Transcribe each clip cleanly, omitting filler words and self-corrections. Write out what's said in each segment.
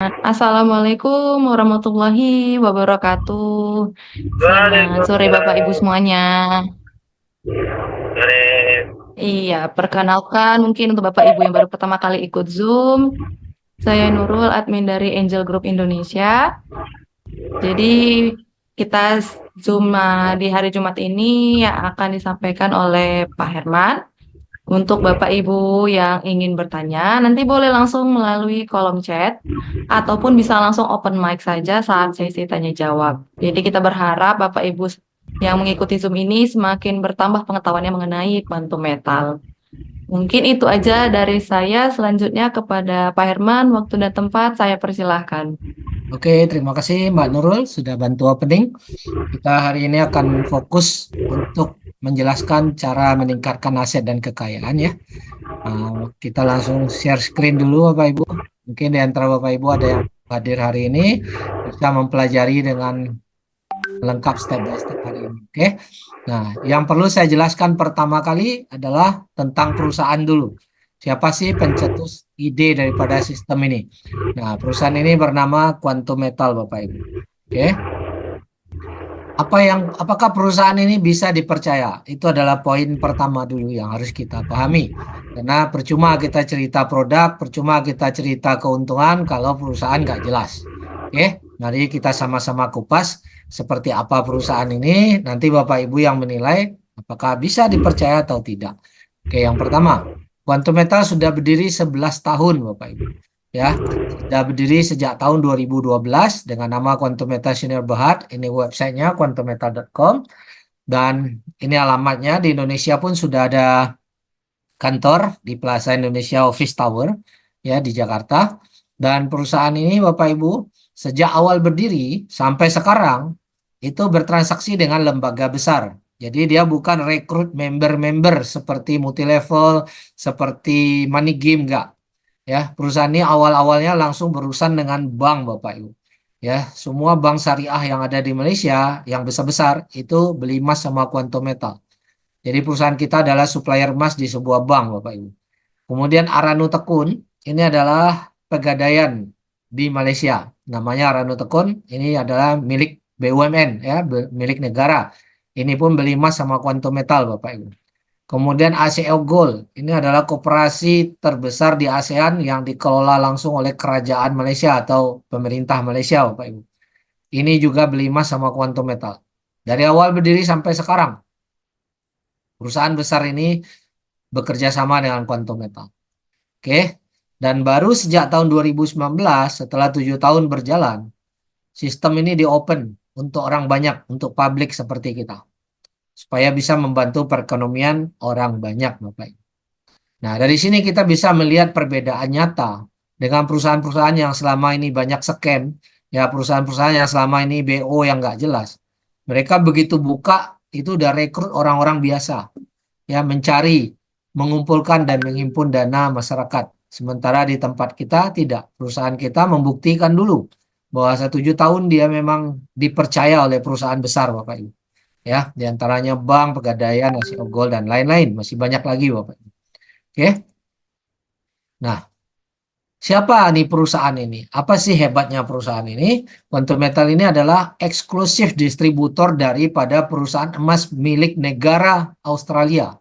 Assalamualaikum warahmatullahi wabarakatuh. Selamat sore Bapak Ibu Waalaikumsalam. semuanya. Sore. Iya, perkenalkan mungkin untuk Bapak Ibu yang baru pertama kali ikut Zoom, saya Nurul, admin dari Angel Group Indonesia. Jadi kita Zoom di hari Jumat ini yang akan disampaikan oleh Pak Herman. Untuk Bapak Ibu yang ingin bertanya, nanti boleh langsung melalui kolom chat ataupun bisa langsung open mic saja saat sesi tanya jawab. Jadi kita berharap Bapak Ibu yang mengikuti Zoom ini semakin bertambah pengetahuannya mengenai kuantum metal. Mungkin itu aja dari saya. Selanjutnya kepada Pak Herman, waktu dan tempat saya persilahkan. Oke, terima kasih Mbak Nurul sudah bantu opening. Kita hari ini akan fokus untuk menjelaskan cara meningkatkan aset dan kekayaan ya. Kita langsung share screen dulu Bapak Ibu. Mungkin di antara Bapak Ibu ada yang hadir hari ini bisa mempelajari dengan lengkap step by step hari ini. Oke. Nah, yang perlu saya jelaskan pertama kali adalah tentang perusahaan dulu. Siapa sih pencetus ide daripada sistem ini? Nah, perusahaan ini bernama Quantum Metal, Bapak Ibu. Oke. Apakah perusahaan ini bisa dipercaya? Itu adalah poin pertama dulu yang harus kita pahami. Karena percuma kita cerita produk, percuma kita cerita keuntungan kalau perusahaan nggak jelas. Oke, mari kita sama-sama kupas seperti apa perusahaan ini. Nanti Bapak Ibu yang menilai apakah bisa dipercaya atau tidak. Oke, yang pertama, Quantum Metal sudah berdiri 11 tahun, Bapak Ibu. Ya, sudah berdiri sejak tahun 2012 dengan nama Quantum Metal Senior Berhad. Ini websitenya quantummetal.com dan ini alamatnya di Indonesia pun sudah ada kantor di Plaza Indonesia Office Tower ya di Jakarta. Dan perusahaan ini Bapak Ibu sejak awal berdiri sampai sekarang itu bertransaksi dengan lembaga besar. Jadi dia bukan rekrut member-member seperti multilevel, seperti Money Game enggak. Ya, perusahaan ini awal-awalnya langsung berurusan dengan bank Bapak Ibu. Ya, semua bank syariah yang ada di Malaysia yang besar-besar itu beli emas sama Quantum Metal. Jadi perusahaan kita adalah supplier emas di sebuah bank Bapak Ibu. Kemudian Aranu Tekun ini adalah pegadaian di Malaysia. Namanya Aranu Tekun, ini adalah milik BUMN ya, milik negara. Ini pun beli emas sama Quantum Metal Bapak Ibu. Kemudian ASEO Gold, ini adalah koperasi terbesar di ASEAN yang dikelola langsung oleh kerajaan Malaysia atau pemerintah Malaysia, Bapak Ibu. Ini juga beli emas sama Quantum Metal. Dari awal berdiri sampai sekarang, perusahaan besar ini bekerja sama dengan Quantum Metal. Oke, dan baru sejak tahun 2019, setelah 7 tahun berjalan, sistem ini di-open untuk orang banyak, untuk publik seperti kita. Supaya bisa membantu perekonomian orang banyak, Bapak Ibu. Nah, dari sini kita bisa melihat perbedaan nyata dengan perusahaan-perusahaan yang selama ini banyak scam, ya perusahaan-perusahaan yang selama ini BO yang nggak jelas. Mereka begitu buka, itu udah rekrut orang-orang biasa, ya mencari, mengumpulkan dan menghimpun dana masyarakat. Sementara di tempat kita tidak. Perusahaan kita membuktikan dulu bahwa 7 tahun dia memang dipercaya oleh perusahaan besar, Bapak Ibu. Ya, diantaranya bank, pegadaian, ASEO Gold, dan lain-lain. Masih banyak lagi, Bapak Ibu. Oke. Nah, siapa nih perusahaan ini? Apa sih hebatnya perusahaan ini? Quantum Metal ini adalah eksklusif distributor daripada perusahaan emas milik negara Australia.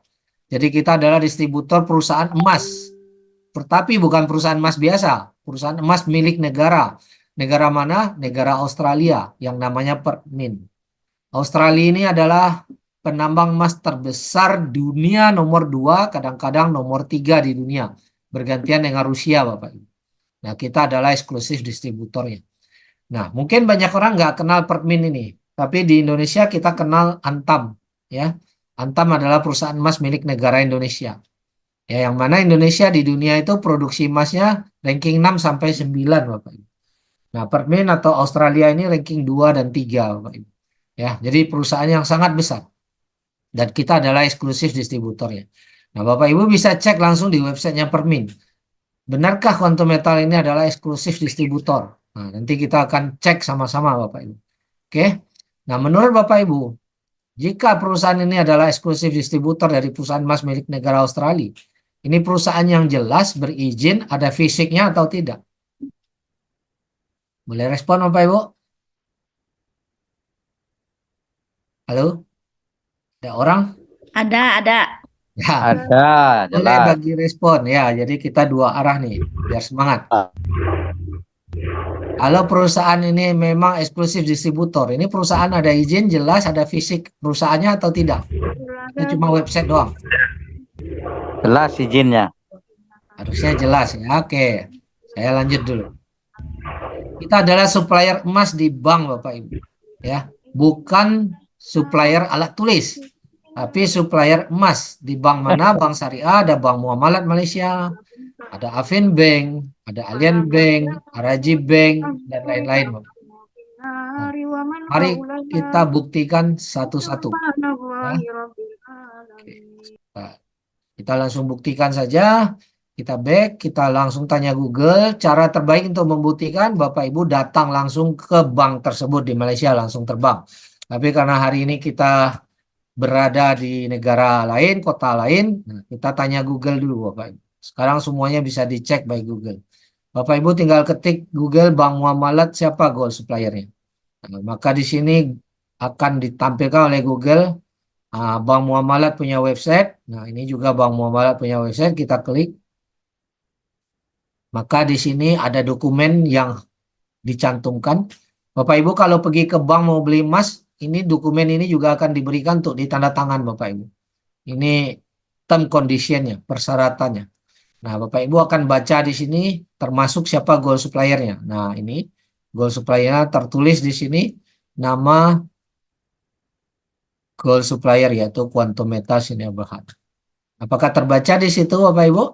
Jadi kita adalah distributor perusahaan emas. Tetapi bukan perusahaan emas biasa. Perusahaan emas milik negara. Negara mana? Negara Australia yang namanya Perth Mint. Australia ini adalah penambang emas terbesar dunia nomor 2, kadang-kadang nomor 3 di dunia. Bergantian dengan Rusia, Bapak Ibu. Nah, kita adalah eksklusif distributornya. Nah, mungkin banyak orang nggak kenal Permin ini, tapi di Indonesia kita kenal Antam, ya. Antam adalah perusahaan emas milik negara Indonesia. Ya, yang mana Indonesia di dunia itu produksi emasnya ranking 6 sampai 9, Bapak Ibu. Nah, Permin atau Australia ini ranking 2 dan 3, Bapak Ibu. Ya, jadi perusahaan yang sangat besar. Dan kita adalah eksklusif distributornya. Nah, Bapak Ibu bisa cek langsung di websitenya Permin. Benarkah Quantum Metal ini adalah eksklusif distributor? Nah, nanti kita akan cek sama-sama Bapak Ibu. Oke. Nah, menurut Bapak Ibu, jika perusahaan ini adalah eksklusif distributor dari perusahaan emas milik negara Australia, ini perusahaan yang jelas berizin, ada fisiknya atau tidak? Boleh respon Bapak Ibu? Halo, ada orang? Ada. Ya, Ada, boleh jelas. bagi respon ya. Jadi kita dua arah nih, biar semangat. Kalau perusahaan ini memang eksklusif distributor, ini perusahaan ada izin jelas, ada fisik perusahaannya atau tidak? Itu cuma website doang. Jelas izinnya. Harusnya jelas ya. Oke, saya lanjut dulu. Kita adalah supplier emas di bank, Bapak Ibu. Ya, bukan supplier alat tulis, tapi supplier emas di bank mana? Bank Syariah, ada Bank Muamalat Malaysia, ada Afin Bank, ada Allianz Bank, Araji Bank, dan lain-lain, Bapak. Nah, mari kita buktikan satu-satu. Ya. Oke. Nah, kita langsung buktikan saja. Kita back, kita langsung tanya Google. Cara terbaik untuk membuktikan, Bapak Ibu datang langsung ke bank tersebut di Malaysia, langsung terbang. Tapi karena hari ini kita berada di negara lain, kota lain, nah kita tanya Google dulu, Bapak Ibu. Sekarang semuanya bisa dicek by Google. Bapak Ibu tinggal ketik Google Bank Muamalat siapa gold suppliernya. Nah, maka di sini akan ditampilkan oleh Google Bank Muamalat punya website. Nah, ini juga Bank Muamalat punya website. Kita klik. Maka di sini ada dokumen yang dicantumkan. Bapak Ibu kalau pergi ke bank mau beli emas, ini dokumen ini juga akan diberikan untuk ditanda tangan Bapak Ibu. Ini term conditionnya, persyaratannya. Nah, Bapak Ibu akan baca di sini termasuk siapa gold suppliernya. Nah, ini gold suppliernya tertulis di sini nama gold supplier yaitu Quantum Metal Senior Berhad. Apakah terbaca di situ Bapak Ibu?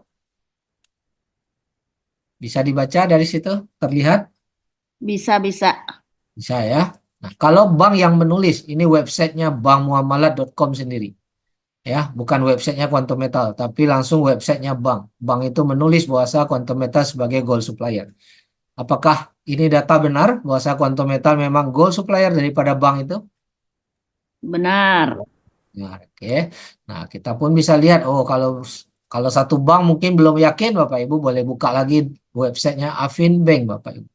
Bisa dibaca dari situ? Terlihat? Bisa. Bisa ya. Nah, kalau bank yang menulis, ini websitenya bankmuamalat.com sendiri. Ya, bukan websitenya Quantum Metal, tapi langsung websitenya bank. Bank itu menulis bahwasa Quantum Metal sebagai gold supplier. Apakah ini data benar bahwasa Quantum Metal memang gold supplier daripada bank itu? Benar. Nah, oke. Nah, kita pun bisa lihat, oh kalau satu bank mungkin belum yakin, Bapak Ibu boleh buka lagi websitenya Afin Bank, Bapak Ibu.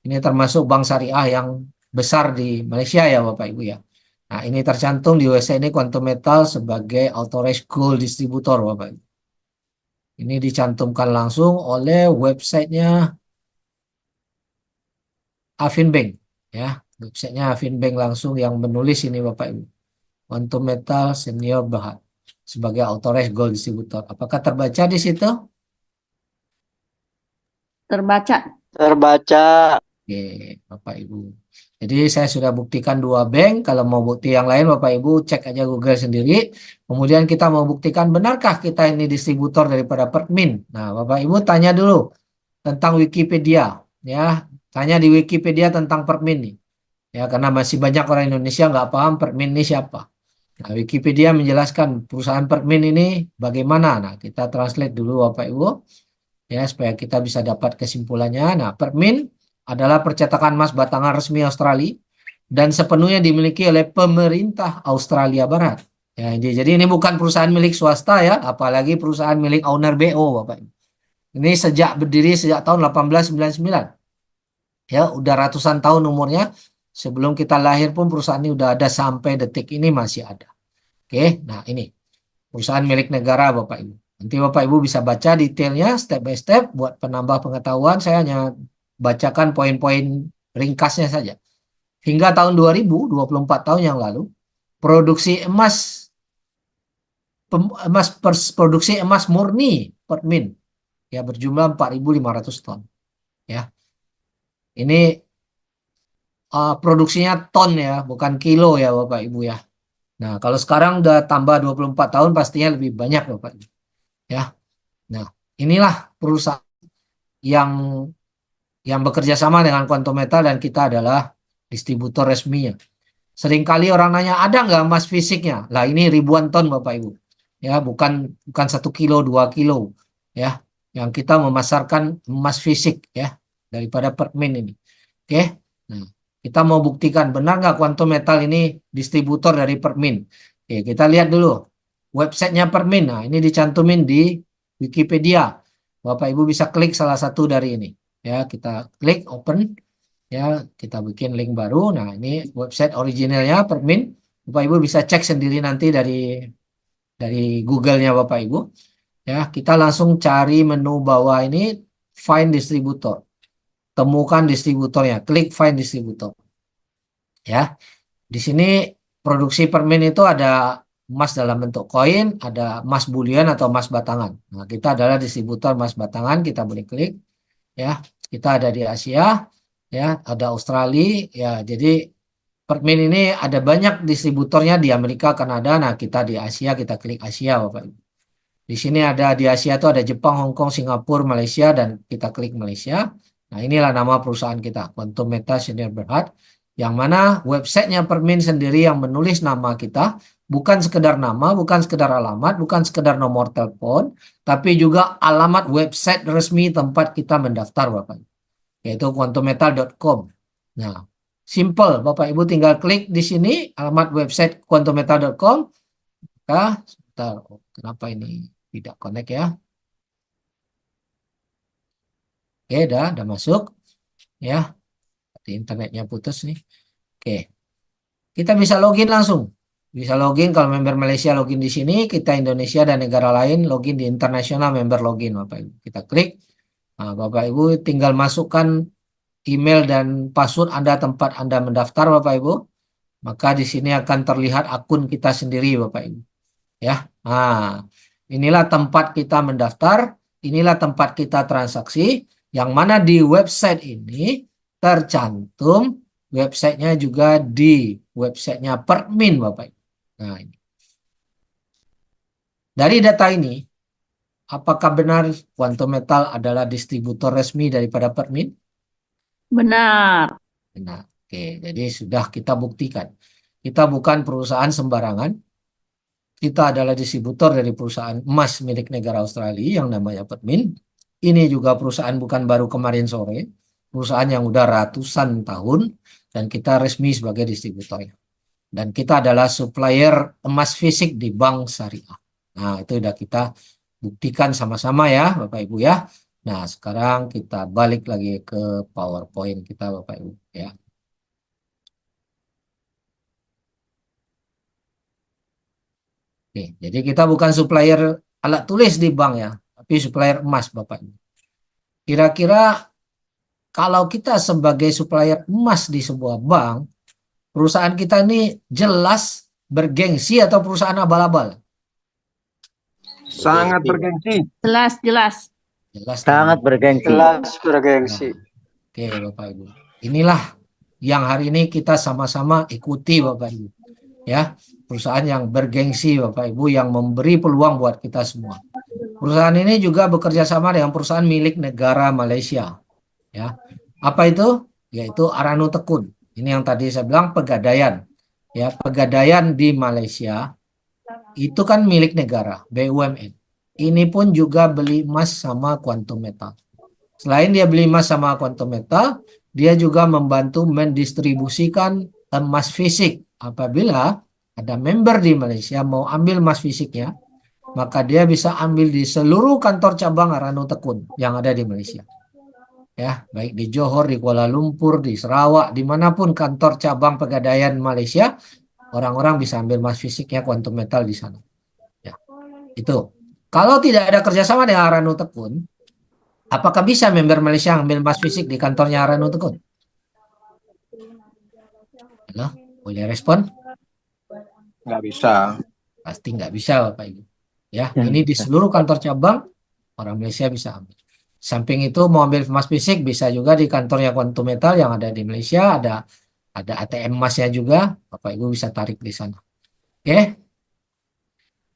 Ini termasuk bank syariah yang besar di Malaysia ya, Bapak Ibu ya. Nah, ini tercantum di website ini Quantum Metal sebagai authorized gold distributor, Bapak Ibu. Ini dicantumkan langsung oleh websitenya Afin Bank, ya. Websitenya Afin Bank langsung yang menulis ini, Bapak Ibu. Quantum Metal Senior Berhad sebagai authorized gold distributor. Apakah terbaca di situ? Terbaca. Terbaca. Oke, Bapak Ibu. Jadi saya sudah buktikan dua bank. Kalau mau bukti yang lain, Bapak Ibu cek aja Google sendiri. Kemudian kita mau buktikan benarkah kita ini distributor daripada Permin. Nah, Bapak Ibu tanya dulu tentang Wikipedia, ya. Tanya di Wikipedia tentang Permin nih. Ya, karena masih banyak orang Indonesia nggak paham Permin ini siapa. Nah, Wikipedia menjelaskan perusahaan Permin ini bagaimana. Nah, kita translate dulu Bapak Ibu ya supaya kita bisa dapat kesimpulannya. Nah, Permin adalah percetakan emas batangan resmi Australia dan sepenuhnya dimiliki oleh pemerintah Australia Barat. Ya, jadi ini bukan perusahaan milik swasta ya, apalagi perusahaan milik owner BO Bapak Ibu. Ini berdiri sejak tahun 1899. Ya, udah ratusan tahun umurnya. Sebelum kita lahir pun perusahaan ini udah ada sampai detik ini masih ada. Oke, nah ini perusahaan milik negara Bapak Ibu. Nanti Bapak Ibu bisa baca detailnya step by step buat penambah pengetahuan. Saya hanya bacakan poin-poin ringkasnya saja. Hingga tahun 2024 tahun yang lalu, produksi produksi emas murni Permin ya berjumlah 4.500 ton. Ya. Ini produksinya ton ya, bukan kilo ya Bapak Ibu ya. Nah, kalau sekarang udah tambah 24 tahun pastinya lebih banyak Bapak Ibu. Ya. Nah, inilah perusahaan yang bekerja sama dengan Quantum Metal dan kita adalah distributor resminya. Seringkali orang nanya, ada nggak emas fisiknya? Lah ini ribuan ton Bapak Ibu. Ya, bukan 1 kilo, 2 kilo. Ya, yang kita memasarkan emas fisik ya daripada Permin ini. Oke. Nah, kita mau buktikan benar nggak Quantum Metal ini distributor dari Permin. Oke, kita lihat dulu websitenya Permin. Nah, ini dicantumin di Wikipedia. Bapak Ibu bisa klik salah satu dari ini. Ya, kita klik open. Ya, kita bikin link baru. Nah, ini website originalnya Permin. Bapak Ibu bisa cek sendiri nanti dari Google-nya Bapak Ibu. Ya, kita langsung cari menu bawah ini find distributor. Temukan distributornya, klik find distributor. Ya, di sini produksi permin itu ada emas dalam bentuk koin, ada emas bulian atau emas batangan. Nah, kita adalah distributor emas batangan, kita boleh klik. Ya, kita ada di Asia, ya, ada Australia, ya. Jadi permin ini ada banyak distributornya di Amerika, Kanada. Nah, kita di Asia, kita klik Asia, Bapak Ibu. Di sini ada di Asia itu ada Jepang, Hong Kong, Singapura, Malaysia, dan kita klik Malaysia. Nah, inilah nama perusahaan kita, Quantum Meta Senior Berhad, yang mana websitenya Permin sendiri yang menulis nama kita, bukan sekedar nama, bukan sekedar alamat, bukan sekedar nomor telepon, tapi juga alamat website resmi tempat kita mendaftar, Bapak, yaitu quantummetal.com. Nah, simple, Bapak Ibu tinggal klik di sini alamat website quantummetal.com. Nah, sebentar, kenapa ini tidak connect ya? Oke, udah masuk ya. Di internetnya putus nih. Oke, kita bisa login langsung. Bisa login kalau member Malaysia login di sini, kita Indonesia dan negara lain login di internasional member login, Bapak Ibu. Kita klik. Nah, Bapak Ibu tinggal masukkan email dan password Anda tempat Anda mendaftar, Bapak Ibu. Maka di sini akan terlihat akun kita sendiri, Bapak Ibu. Ya. Nah, inilah tempat kita mendaftar, inilah tempat kita transaksi, yang mana di website ini tercantum websitenya juga di websitenya Permin, Bapak Ibu. Nah, ini. Dari data ini, apakah benar Quantum Metal adalah distributor resmi daripada Permin? Benar. Nah, oke, jadi sudah kita buktikan. Kita bukan perusahaan sembarangan. Kita adalah distributor dari perusahaan emas milik negara Australia yang namanya Permin. Ini juga perusahaan bukan baru kemarin sore, perusahaan yang udah ratusan tahun, dan kita resmi sebagai distributornya. Dan kita adalah supplier emas fisik di bank syariah. Nah, itu udah kita buktikan sama-sama ya, Bapak Ibu ya. Nah, sekarang kita balik lagi ke PowerPoint kita, Bapak Ibu ya. Oke, jadi kita bukan supplier alat tulis di bank ya, tapi supplier emas, Bapak Ibu. Kira-kira kalau kita sebagai supplier emas di sebuah bank, perusahaan kita ini jelas bergengsi atau perusahaan abal-abal? Sangat bergengsi. Jelas, jelas. Jelas. Sangat bergengsi. Jelas bergengsi. Oke, Bapak Ibu. Inilah yang hari ini kita sama-sama ikuti, Bapak Ibu. Ya, perusahaan yang bergengsi, Bapak Ibu, yang memberi peluang buat kita semua. Perusahaan ini juga bekerja sama dengan perusahaan milik negara Malaysia. Ya, apa itu? Yaitu Aranu Tekun. Ini yang tadi saya bilang Pegadaian. Ya, Pegadaian di Malaysia itu kan milik negara, BUMN. Ini pun juga beli emas sama Quantum Metal. Selain dia beli emas sama Quantum Metal, dia juga membantu mendistribusikan emas fisik. Apabila ada member di Malaysia mau ambil emas fisiknya, maka dia bisa ambil di seluruh kantor cabang Aranu Tekun yang ada di Malaysia. Ya, baik di Johor, di Kuala Lumpur, di Sarawak, dimanapun kantor cabang Pegadaian Malaysia, orang-orang bisa ambil emas fisiknya Quantum Metal di sana. Ya, itu. Kalau tidak ada kerjasama dengan Aranu Tekun, apakah bisa member Malaysia ambil emas fisik di kantornya Aranu Tekun? Halo, boleh respon? Nggak bisa. Pasti nggak bisa, Bapak Ibu. Ya, ini di seluruh kantor cabang orang Malaysia bisa ambil. Samping itu mau ambil emas fisik bisa juga di kantornya Quantum Metal yang ada di Malaysia, ada ATM emasnya juga, Bapak Ibu bisa tarik di sana. Oke.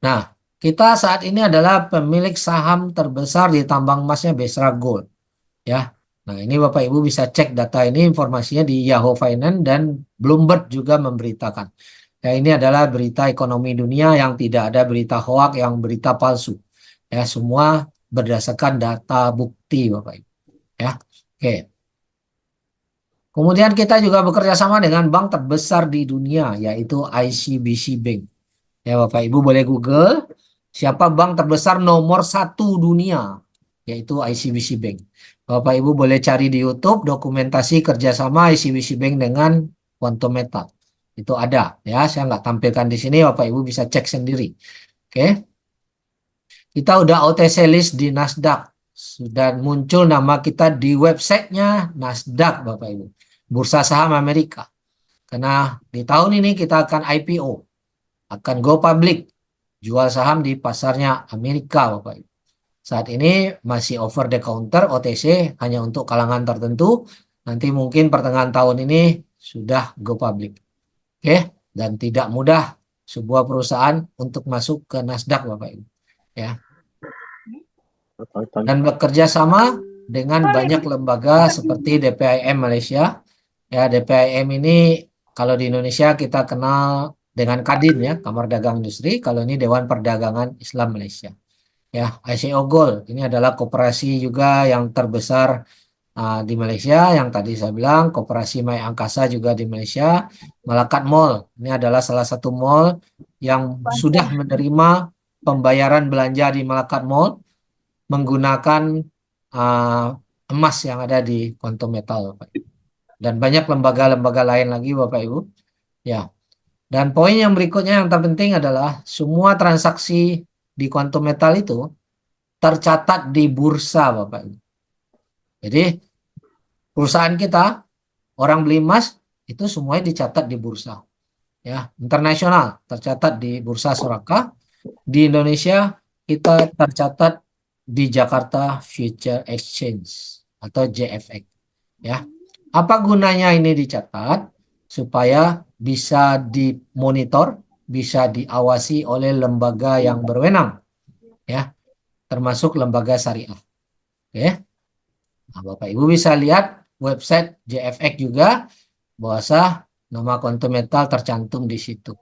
Nah, kita saat ini adalah pemilik saham terbesar di tambang emasnya Besra Gold. Ya. Nah, ini Bapak Ibu bisa cek data ini, informasinya di Yahoo Finance dan Bloomberg juga memberitakan. Ya, ini adalah berita ekonomi dunia yang tidak ada berita hoak, yang berita palsu. Ya, semua berdasarkan data bukti, Bapak Ibu. Ya. Oke. Kemudian kita juga bekerja sama dengan bank terbesar di dunia, yaitu ICBC Bank. Ya, Bapak Ibu boleh Google siapa bank terbesar nomor 1 dunia, yaitu ICBC Bank. Bapak Ibu boleh cari di YouTube dokumentasi kerjasama ICBC Bank dengan Quantum Metal. Itu ada ya, saya nggak tampilkan di sini, Bapak Ibu bisa cek sendiri. Oke, kita udah OTC list di Nasdaq, sudah muncul nama kita di websitenya Nasdaq, Bapak Ibu, Bursa Saham Amerika. Karena di tahun ini kita akan IPO, akan go public, jual saham di pasarnya Amerika, Bapak Ibu. Saat ini masih over the counter OTC hanya untuk kalangan tertentu. Nanti mungkin pertengahan tahun ini sudah go public. Oke, dan tidak mudah sebuah perusahaan untuk masuk ke Nasdaq, Bapak Ibu. Ya. Dan bekerja sama dengan banyak lembaga seperti DPIM Malaysia. Ya, DPIM ini kalau di Indonesia kita kenal dengan Kadin ya, Kamar Dagang Industri. Kalau ini Dewan Perdagangan Islam Malaysia. Ya, ICO Gold ini adalah koperasi juga yang terbesar di Malaysia, yang tadi saya bilang koperasi Mai Angkasa juga di Malaysia. Malakat Mall ini adalah salah satu mall yang sudah menerima pembayaran belanja di Malakat Mall menggunakan emas yang ada di Quantum Metal, Bapak Ibu. Dan banyak lembaga-lembaga lain lagi, Bapak Ibu. Ya. Dan poin yang berikutnya yang terpenting adalah semua transaksi di Quantum Metal itu tercatat di bursa, Bapak Ibu. Jadi perusahaan kita, orang beli emas itu semuanya dicatat di bursa. Ya, internasional tercatat di Bursa Soraka. Di Indonesia kita tercatat di Jakarta Future Exchange atau JFX. Ya. Apa gunanya ini dicatat? Supaya bisa dimonitor, bisa diawasi oleh lembaga yang berwenang, ya, termasuk lembaga syariah. Oke. Nah, Bapak Ibu bisa lihat website JFX juga, bahwa nama Quantum Metal tercantum di situ.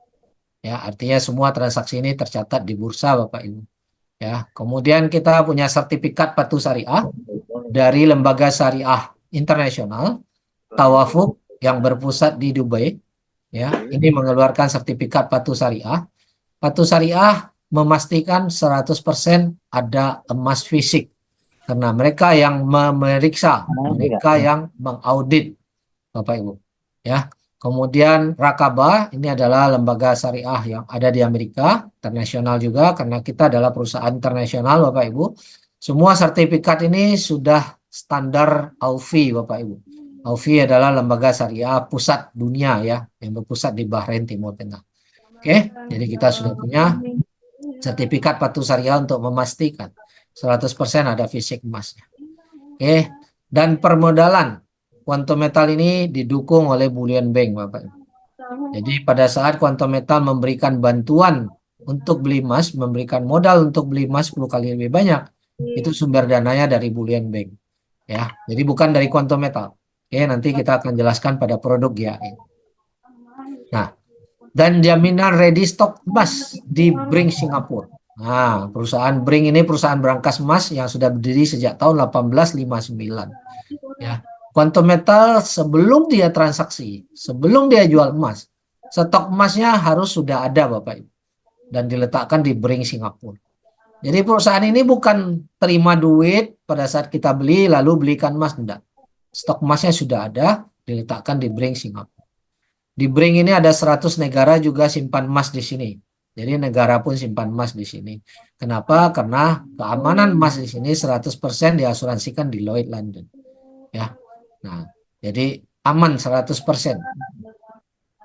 Ya, artinya semua transaksi ini tercatat di bursa, Bapak Ibu. Ya, kemudian kita punya sertifikat patuh syariah dari lembaga syariah internasional, Tawafuk yang berpusat di Dubai. Ya, ini mengeluarkan sertifikat patuh syariah. Patuh syariah memastikan 100% ada emas fisik. Karena mereka yang memeriksa, mereka yang mengaudit, Bapak Ibu. Ya. Kemudian Rakaba, ini adalah lembaga syariah yang ada di Amerika, internasional juga, karena kita adalah perusahaan internasional, Bapak Ibu. Semua sertifikat ini sudah standar AUFI, Bapak Ibu. AUFI adalah lembaga syariah pusat dunia ya, yang berpusat di Bahrain, Timur Tengah. Oke, jadi kita sudah punya sertifikat patuh syariah untuk memastikan 100% ada fisik emasnya. Oke, dan permodalan Quantum Metal ini didukung oleh Bullion Bank, Bapak Ibu. Jadi pada saat Quantum Metal memberikan bantuan untuk beli emas, memberikan modal untuk beli emas 10 kali lebih banyak, itu sumber dananya dari Bullion Bank. Ya, jadi bukan dari Quantum Metal. Oke, nanti kita akan jelaskan pada produk GAE. Nah, dan jaminan ready stock emas di Bring Singapura. Nah, perusahaan Bring ini perusahaan berangkas emas yang sudah berdiri sejak tahun 1859. Ya, Quantum Metal sebelum dia transaksi, sebelum dia jual emas, stok emasnya harus sudah ada, Bapak Ibu, dan diletakkan di Bring Singapura. Jadi perusahaan ini bukan terima duit pada saat kita beli lalu belikan emas, enggak. Stok emasnya sudah ada, diletakkan di Bring Singapura. Di Bring ini ada 100 negara juga simpan emas di sini. Jadi negara pun simpan emas di sini. Kenapa? Karena keamanan emas di sini 100% diasuransikan di Lloyd's London. Ya. Nah, jadi aman 100%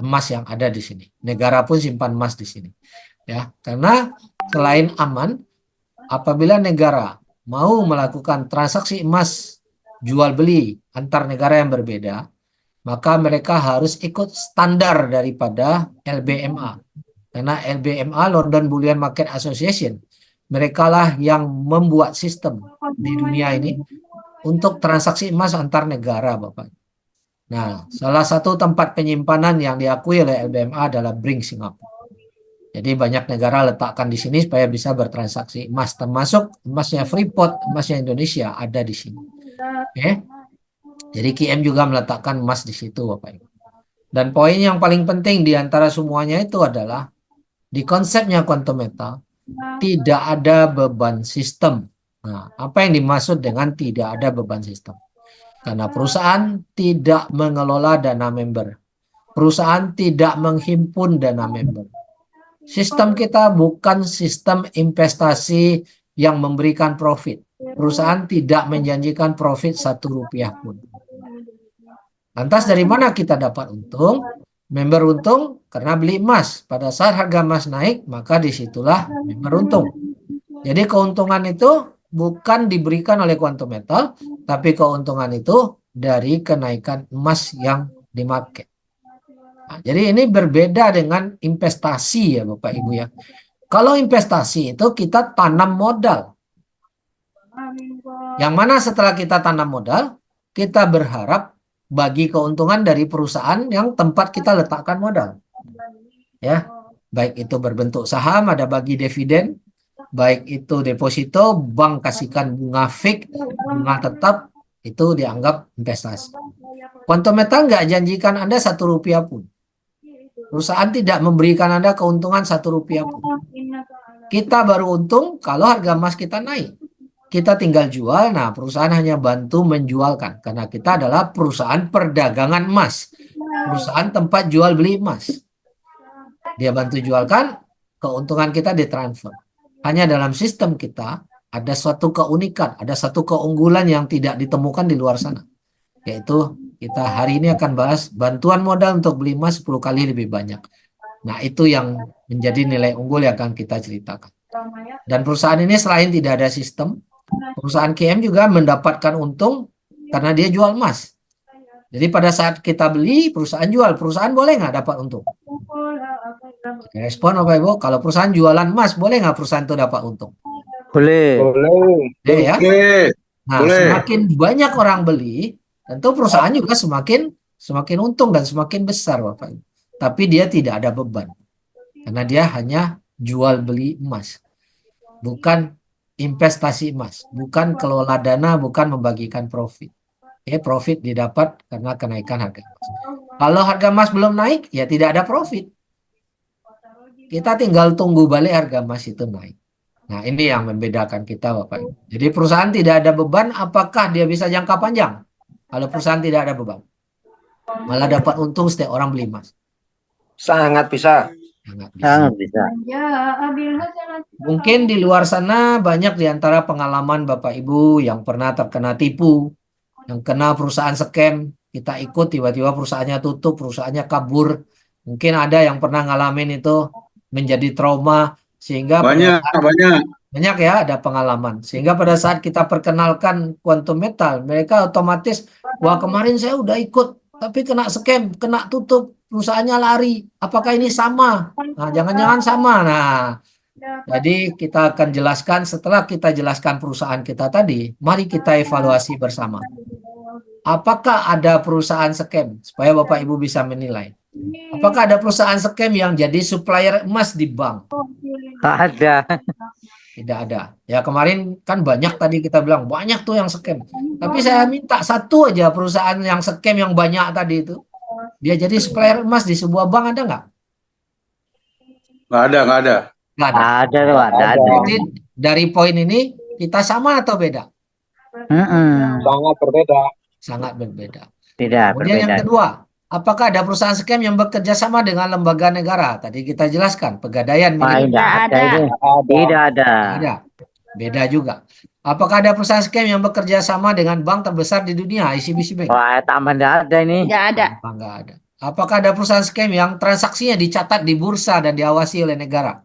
emas yang ada di sini. Negara pun simpan emas di sini. Ya, karena selain aman, apabila negara mau melakukan transaksi emas jual beli antar negara yang berbeda, maka mereka harus ikut standar daripada LBMA. Karena LBMA, London Bullion Market Association, mereka lah yang membuat sistem di dunia ini untuk transaksi emas antar negara, Bapak. Nah, salah satu tempat penyimpanan yang diakui oleh LBMA adalah Bring Singapura. Jadi banyak negara letakkan di sini supaya bisa bertransaksi emas, termasuk emasnya Freeport, emasnya Indonesia ada di sini. Oke. Jadi QM juga meletakkan emas di situ, Bapak Ibu. Dan poin yang paling penting di antara semuanya itu adalah di konsepnya Quantum Metal tidak ada beban sistem. Nah, apa yang dimaksud dengan tidak ada beban sistem? Karena perusahaan tidak mengelola dana member. Perusahaan tidak menghimpun dana member. Sistem kita bukan sistem investasi yang memberikan profit. Perusahaan tidak menjanjikan profit 1 rupiah pun. Lantas dari mana kita dapat untung? Member untung karena beli emas. Pada saat harga emas naik, maka disitulah member untung. Jadi keuntungan itu bukan diberikan oleh Quantum Metal, tapi keuntungan itu dari kenaikan emas yang di market. Nah, jadi ini berbeda dengan investasi ya Bapak Ibu ya. Kalau investasi itu kita tanam modal. Yang mana setelah kita tanam modal, kita berharap bagi keuntungan dari perusahaan yang tempat kita letakkan modal. Ya, baik itu berbentuk saham, ada bagi dividen, baik itu deposito, bank kasihkan bunga fix, bunga tetap, itu dianggap investasi. Quantum Metal nggak janjikan Anda 1 rupiah pun. Perusahaan tidak memberikan Anda keuntungan 1 rupiah pun. Kita baru untung kalau harga emas kita naik. Kita tinggal jual, nah perusahaan hanya bantu menjualkan. Karena kita adalah perusahaan perdagangan emas. Perusahaan tempat jual beli emas. Dia bantu jualkan, keuntungan kita ditransfer. Hanya dalam sistem kita ada suatu keunikan, ada satu keunggulan yang tidak ditemukan di luar sana. Yaitu kita hari ini akan bahas bantuan modal untuk beli emas 10 kali lebih banyak. Nah itu yang menjadi nilai unggul yang akan kita ceritakan. Dan perusahaan ini selain tidak ada sistem, perusahaan QM juga mendapatkan untung karena dia jual emas. Jadi pada saat kita beli, perusahaan jual. Perusahaan boleh nggak dapat untung? Respon Bapak Ibu, kalau perusahaan jualan emas, boleh nggak perusahaan itu dapat untung? Boleh. Boleh ya? Oke. Nah, Boleh. semakin banyak orang beli, tentu perusahaan juga semakin untung dan semakin besar Bapak Ibu. Tapi dia tidak ada beban. Karena dia hanya jual beli emas. Bukan investasi emas, bukan kelola dana, bukan membagikan profit. Profit didapat karena kenaikan harga emas. Kalau harga emas belum naik, ya tidak ada profit. Kita tinggal tunggu balik harga emas itu naik. Nah, ini yang membedakan kita Bapak Ibu. Jadi perusahaan tidak ada beban, apakah dia bisa jangka panjang? Kalau perusahaan tidak ada beban. Malah dapat untung setiap orang beli emas. Sangat bisa. Sangat bisa. Sangat bisa. Mungkin di luar sana banyak di antara pengalaman Bapak Ibu yang pernah terkena tipu, yang kena perusahaan scam, kita ikut tiba-tiba perusahaannya tutup, perusahaannya kabur. Mungkin ada yang pernah ngalamin itu menjadi trauma sehingga Banyak. banyak ya ada pengalaman. Sehingga pada saat kita perkenalkan Quantum Metal, mereka otomatis, wah kemarin saya udah ikut, tapi kena scam, kena tutup, perusahaannya lari. Apakah ini sama? Nah, jangan-jangan sama. Nah, jadi kita akan jelaskan setelah kita jelaskan perusahaan kita tadi, mari kita evaluasi bersama. Apakah ada perusahaan scam? Supaya Bapak Ibu bisa menilai. Apakah ada perusahaan scam yang jadi supplier emas di bank? Ada. Tidak ada. Ya kemarin kan banyak tadi kita bilang, banyak tuh yang scam. Tapi saya minta satu aja perusahaan yang scam yang banyak tadi itu. Dia jadi supplier emas di sebuah bank, ada nggak? Nggak ada. Nggak ada. Ada tuh, ada. Jadi dari poin ini kita sama atau beda? Sangat berbeda. Sangat berbeda. Tidak Kemudian yang berbeda. kedua, apakah ada perusahaan scam yang bekerja sama dengan lembaga negara? Tadi kita jelaskan, Pegadaian Wah, milik tidak ada Ada. ini. Tidak ada. ada. Beda juga. Apakah ada perusahaan scam yang bekerja sama dengan bank terbesar di dunia, ICBC Bank? Wah, tambah tidak ada ini. Tidak ada. Apa nggak ada? Apakah ada perusahaan scam yang transaksinya dicatat di bursa dan diawasi oleh negara?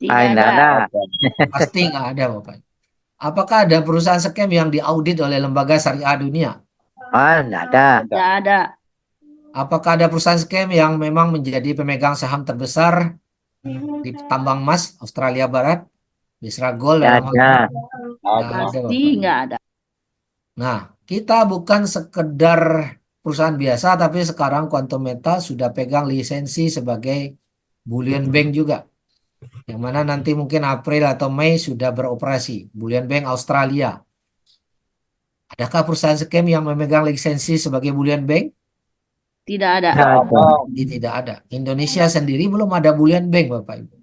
Tidak Tidak ada. ada. Pasti nggak ada, Bapak. Apakah ada perusahaan scam yang diaudit oleh lembaga syariah dunia? Wah, tidak ada. Tidak ada. Apakah ada perusahaan scam yang memang menjadi pemegang saham terbesar di tambang emas Australia Barat, Bisra Gold Tidak dalam hal ada. ini? Nggak ada, Pasti Bapak. nggak ada. Nah, kita bukan sekedar perusahaan biasa, tapi sekarang Quantum Metal sudah pegang lisensi sebagai Bullion Bank juga. Yang mana nanti mungkin April atau Mei sudah beroperasi. Bullion Bank Australia. Adakah perusahaan scam yang memegang lisensi sebagai Bullion Bank? Tidak ada. Tidak ada. Tidak ada. Indonesia sendiri belum ada Bullion Bank, Bapak Ibu.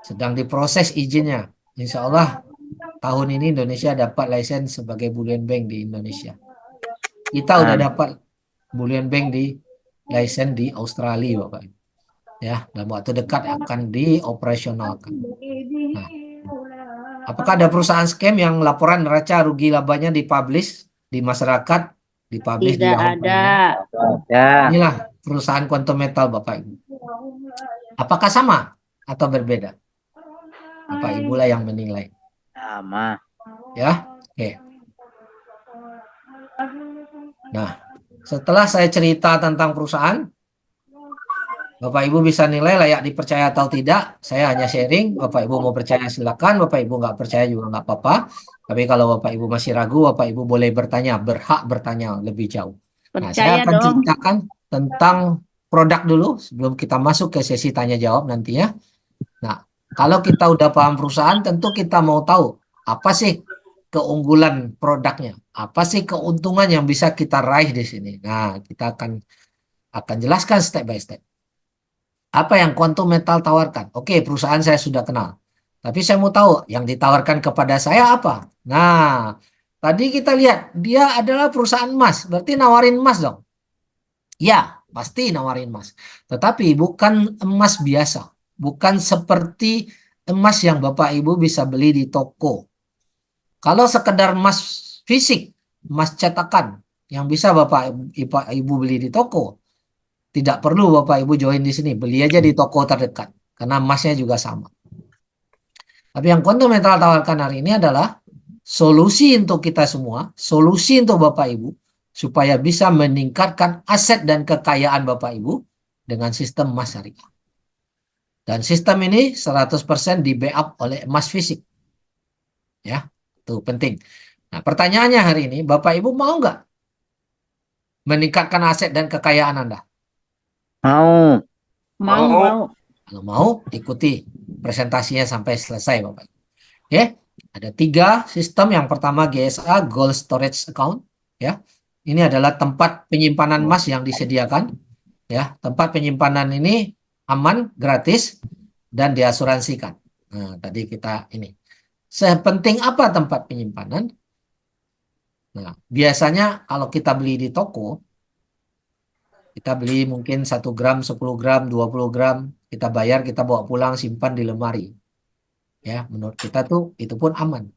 Sedang diproses izinnya. Insya Allah tahun ini Indonesia dapat lisensi sebagai bullion bank di Indonesia. Kita udah dapat bullion bank di lisensi di Australia, Bapak. Ya, dalam waktu dekat akan dioperasionalkan. Nah, apakah ada perusahaan scam yang laporan neraca rugi labanya dipublish di masyarakat, dipublish di Tidak Yahoo ada. Finance? Ya. Inilah perusahaan Quantum Metal, Bapak Ibu. Apakah sama atau berbeda? Bapak Ibu lah yang menilai. Sama. Ya, oke. Nah, setelah saya cerita tentang perusahaan, Bapak Ibu bisa nilai layak dipercaya atau tidak. Saya hanya sharing. Bapak Ibu mau percaya silakan. Bapak Ibu nggak percaya juga nggak apa-apa. Tapi kalau Bapak Ibu masih ragu, Bapak Ibu boleh bertanya, berhak bertanya lebih jauh. Nah, saya Percaya akan dong. ceritakan tentang produk dulu sebelum kita masuk ke sesi tanya jawab nantinya. Nah, kalau kita udah paham perusahaan, tentu kita mau tahu apa sih keunggulan produknya, apa sih keuntungan yang bisa kita raih di sini. Nah, kita akan jelaskan step by step. Apa yang Quantum Metal tawarkan? Oke, perusahaan saya sudah kenal. Tapi saya mau tahu yang ditawarkan kepada saya apa? Nah, tadi kita lihat dia adalah perusahaan emas, berarti nawarin emas dong. Ya, pasti nawarin emas. Tetapi bukan emas biasa. Bukan seperti emas yang Bapak Ibu bisa beli di toko. Kalau sekedar emas fisik, emas cetakan yang bisa Bapak Ibu beli di toko, tidak perlu Bapak Ibu join di sini, beli aja di toko terdekat karena emasnya juga sama. Tapi yang Quantum Metal tawarkan hari ini adalah solusi untuk kita semua, solusi untuk Bapak Ibu supaya bisa meningkatkan aset dan kekayaan Bapak Ibu dengan sistem emas syariah. Dan sistem ini 100% di backup oleh emas fisik. Ya, itu penting. Nah, pertanyaannya hari ini, Bapak Ibu mau nggak meningkatkan aset dan kekayaan Anda? Mau. Mau. Kalau mau, ikuti presentasinya sampai selesai, Bapak. Oke, ada 3 sistem. Yang pertama GSA, Gold Storage Account. Ya, ini adalah tempat penyimpanan emas yang disediakan. Ya, tempat penyimpanan ini aman, gratis, dan diasuransikan. Nah, tadi kita ini. Sepenting apa tempat penyimpanan? Nah, biasanya kalau kita beli di toko, kita beli mungkin 1 gram, 10 gram, 20 gram, kita bayar, kita bawa pulang, simpan di lemari. Ya, menurut kita tuh itu pun aman.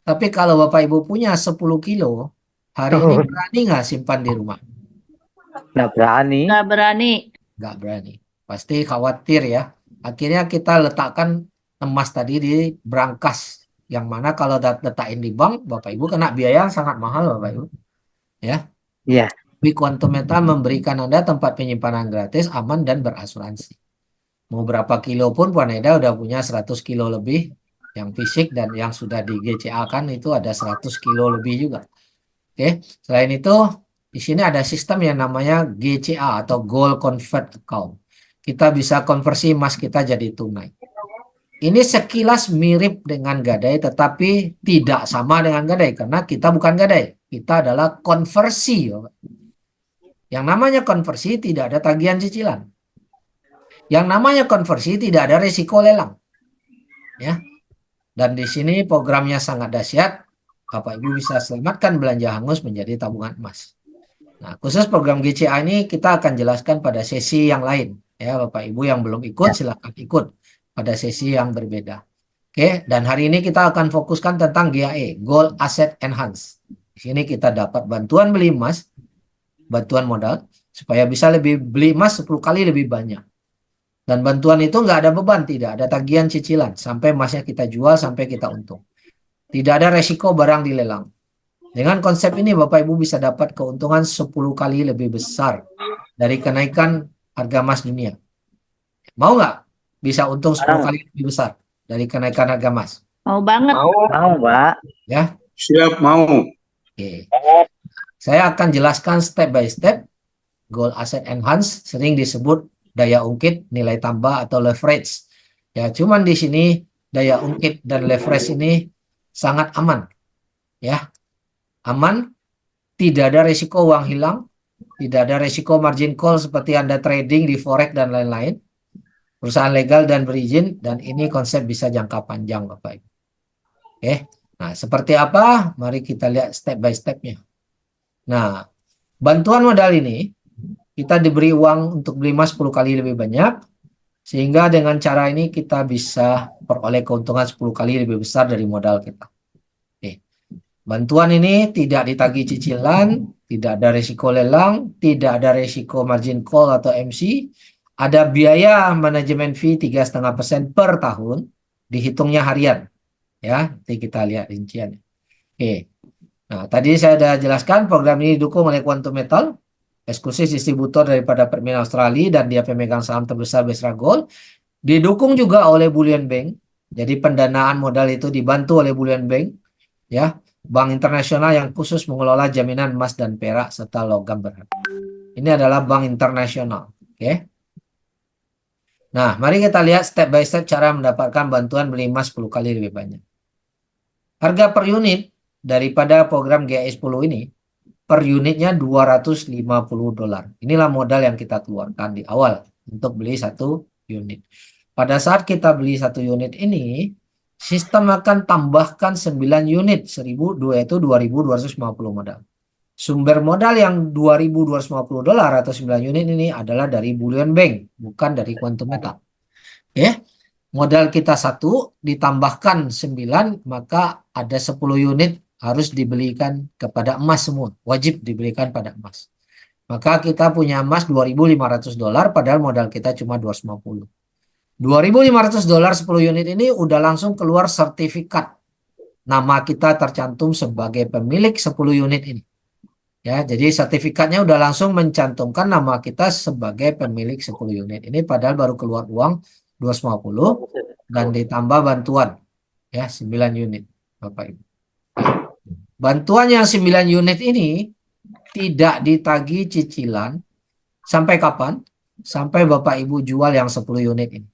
Tapi kalau Bapak Ibu punya 10 kilo, hari ini berani nggak simpan di rumah? Nggak berani. Nggak berani. Nggak berani. Pasti khawatir ya. Akhirnya kita letakkan emas tadi di brankas. Yang mana kalau letakin di bank, Bapak Ibu kena biaya yang sangat mahal, Bapak Ibu. Ya. Iya. Tapi Quantum Metal memberikan Anda tempat penyimpanan gratis, aman, dan berasuransi. Mau berapa kilo pun, Puan Eda udah punya 100 kilo lebih yang fisik, dan yang sudah di GCA kan itu ada 100 kilo lebih juga. Oke, selain itu di sini ada sistem yang namanya GCA atau Gold Convert Account. Kita bisa konversi emas kita jadi tunai. Ini sekilas mirip dengan gadai, tetapi tidak sama dengan gadai karena kita bukan gadai, kita adalah konversi. Yang namanya konversi tidak ada tagihan cicilan. Yang namanya konversi tidak ada risiko lelang. Ya. Dan di sini programnya sangat dahsyat. Bapak Ibu bisa selamatkan belanja hangus menjadi tabungan emas. Nah, khusus program GCA ini kita akan jelaskan pada sesi yang lain. Ya, Bapak Ibu yang belum ikut silakan ikut pada sesi yang berbeda. Oke, dan hari ini kita akan fokuskan tentang GAE, Gold Asset Enhance. Di sini kita dapat bantuan beli emas, bantuan modal, supaya bisa lebih beli emas 10 kali lebih banyak. Dan bantuan itu nggak ada beban, tidak ada tagihan cicilan, sampai emasnya kita jual, sampai kita untung. Tidak ada resiko barang dilelang. Dengan konsep ini Bapak Ibu bisa dapat keuntungan 10 kali lebih besar dari kenaikan harga emas dunia. Mau nggak bisa untung 10 kali lebih besar dari kenaikan harga emas? Mau banget. Mau, Mbak. Ya. Siap, mau. Oke. Saya akan jelaskan step by step. Gold Asset Enhance sering disebut daya ungkit, nilai tambah atau leverage. Ya, cuman di sini daya ungkit dan leverage ini sangat aman. Ya. Aman, tidak ada risiko uang hilang, tidak ada risiko margin call seperti Anda trading di forex dan lain-lain. Perusahaan legal dan berizin, dan ini konsep bisa jangka panjang, Bapak Ibu. Oke. Nah, seperti apa? Mari kita lihat step by stepnya. Nah, bantuan modal ini kita diberi uang untuk beli emas 10 kali lebih banyak, sehingga dengan cara ini kita bisa peroleh keuntungan 10 kali lebih besar dari modal kita. Oke. Bantuan ini tidak ditagih cicilan, tidak ada risiko lelang, tidak ada risiko margin call atau MC, ada biaya manajemen fee 3,5% per tahun, dihitungnya harian. Ya, nanti kita lihat rinciannya. Oke. Nah, tadi saya sudah jelaskan program ini didukung oleh Quantum Metal, eksklusif distributor daripada Permina Australia dan dia pemegang saham terbesar Besra Gold. Didukung juga oleh Bullion Bank. Jadi pendanaan modal itu dibantu oleh Bullion Bank, ya, bank internasional yang khusus mengelola jaminan emas dan perak serta logam berharga. Ini adalah bank internasional. Oke. Nah, mari kita lihat step by step cara mendapatkan bantuan beli emas 10 kali lebih banyak. Harga per unit daripada program GAI 10 ini per unitnya $250. Inilah modal yang kita keluarkan di awal untuk beli satu unit. Pada saat kita beli satu unit ini, sistem akan tambahkan 9 unit, 1000, yaitu 2.250 modal. Sumber modal yang $2.250 atau 9 unit ini adalah dari Bullion Bank, bukan dari Quantum Metal. Oke, modal kita 1 ditambahkan 9, maka ada 10 unit harus dibelikan kepada emas semua, wajib dibelikan pada emas. Maka kita punya emas $2.500, padahal modal kita cuma 250. $2.500 10 unit ini udah langsung keluar sertifikat. Nama kita tercantum sebagai pemilik 10 unit ini. Ya, jadi sertifikatnya udah langsung mencantumkan nama kita sebagai pemilik 10 unit ini, padahal baru keluar uang 250 dan ditambah bantuan ya 9 unit Bapak Ibu. Bantuan yang 9 unit ini tidak ditagih cicilan sampai kapan? Sampai Bapak Ibu jual yang 10 unit ini.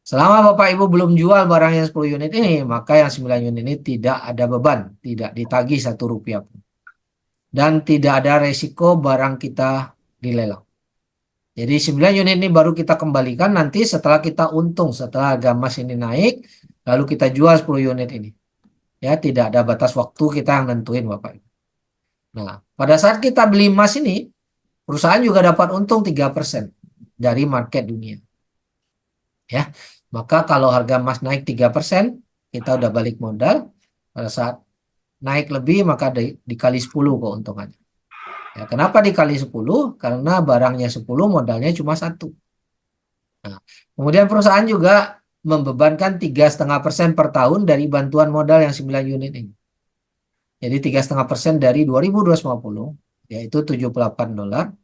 Selama Bapak Ibu belum jual barang yang 10 unit ini, maka yang 9 unit ini tidak ada beban, tidak ditagih 1 rupiah pun. Dan tidak ada resiko barang kita dilelang. Jadi 9 unit ini baru kita kembalikan nanti setelah kita untung, setelah harga emas ini naik, lalu kita jual 10 unit ini. Ya, tidak ada batas waktu kita yang nentuin Bapak Ibu. Nah, pada saat kita beli emas ini, perusahaan juga dapat untung 3% dari market dunia. Ya, maka kalau harga emas naik 3%, kita udah balik modal. Pada saat naik lebih, maka dikali 10 keuntungannya. Ya, kenapa dikali 10? Karena barangnya 10, modalnya cuma 1. Nah, kemudian perusahaan juga membebankan 3,5% per tahun dari bantuan modal yang 9 unit ini. Jadi 3,5% dari 2.250, yaitu $78.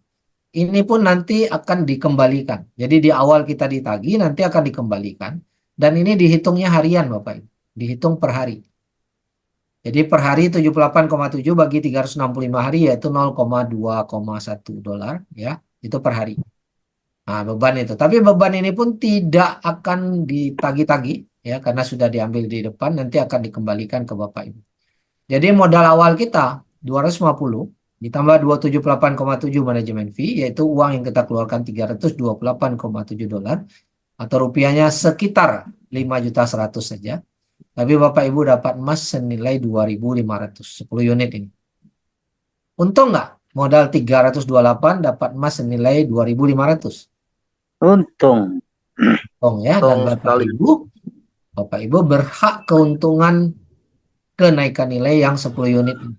Ini pun nanti akan dikembalikan. Jadi di awal kita ditagih, nanti akan dikembalikan. Dan ini dihitungnya harian Bapak Ibu. Dihitung per hari. Jadi per hari 78,7 bagi 365 hari yaitu $0,2,1 ya. Itu per hari. Nah, beban itu. Tapi beban ini pun tidak akan ditagih-tagih ya karena sudah diambil di depan, nanti akan dikembalikan ke Bapak Ibu. Jadi modal awal kita 250 ditambah 278,7 manajemen fee, yaitu uang yang kita keluarkan $328,7 atau rupiahnya sekitar 5.100.000 saja. Tapi Bapak Ibu dapat emas senilai 2.500, 10 unit ini. Untung nggak? Modal 328 dapat emas senilai 2.500. Untung. Untung ya, dan Bapak Ibu berhak keuntungan kenaikan nilai yang 10 unit ini.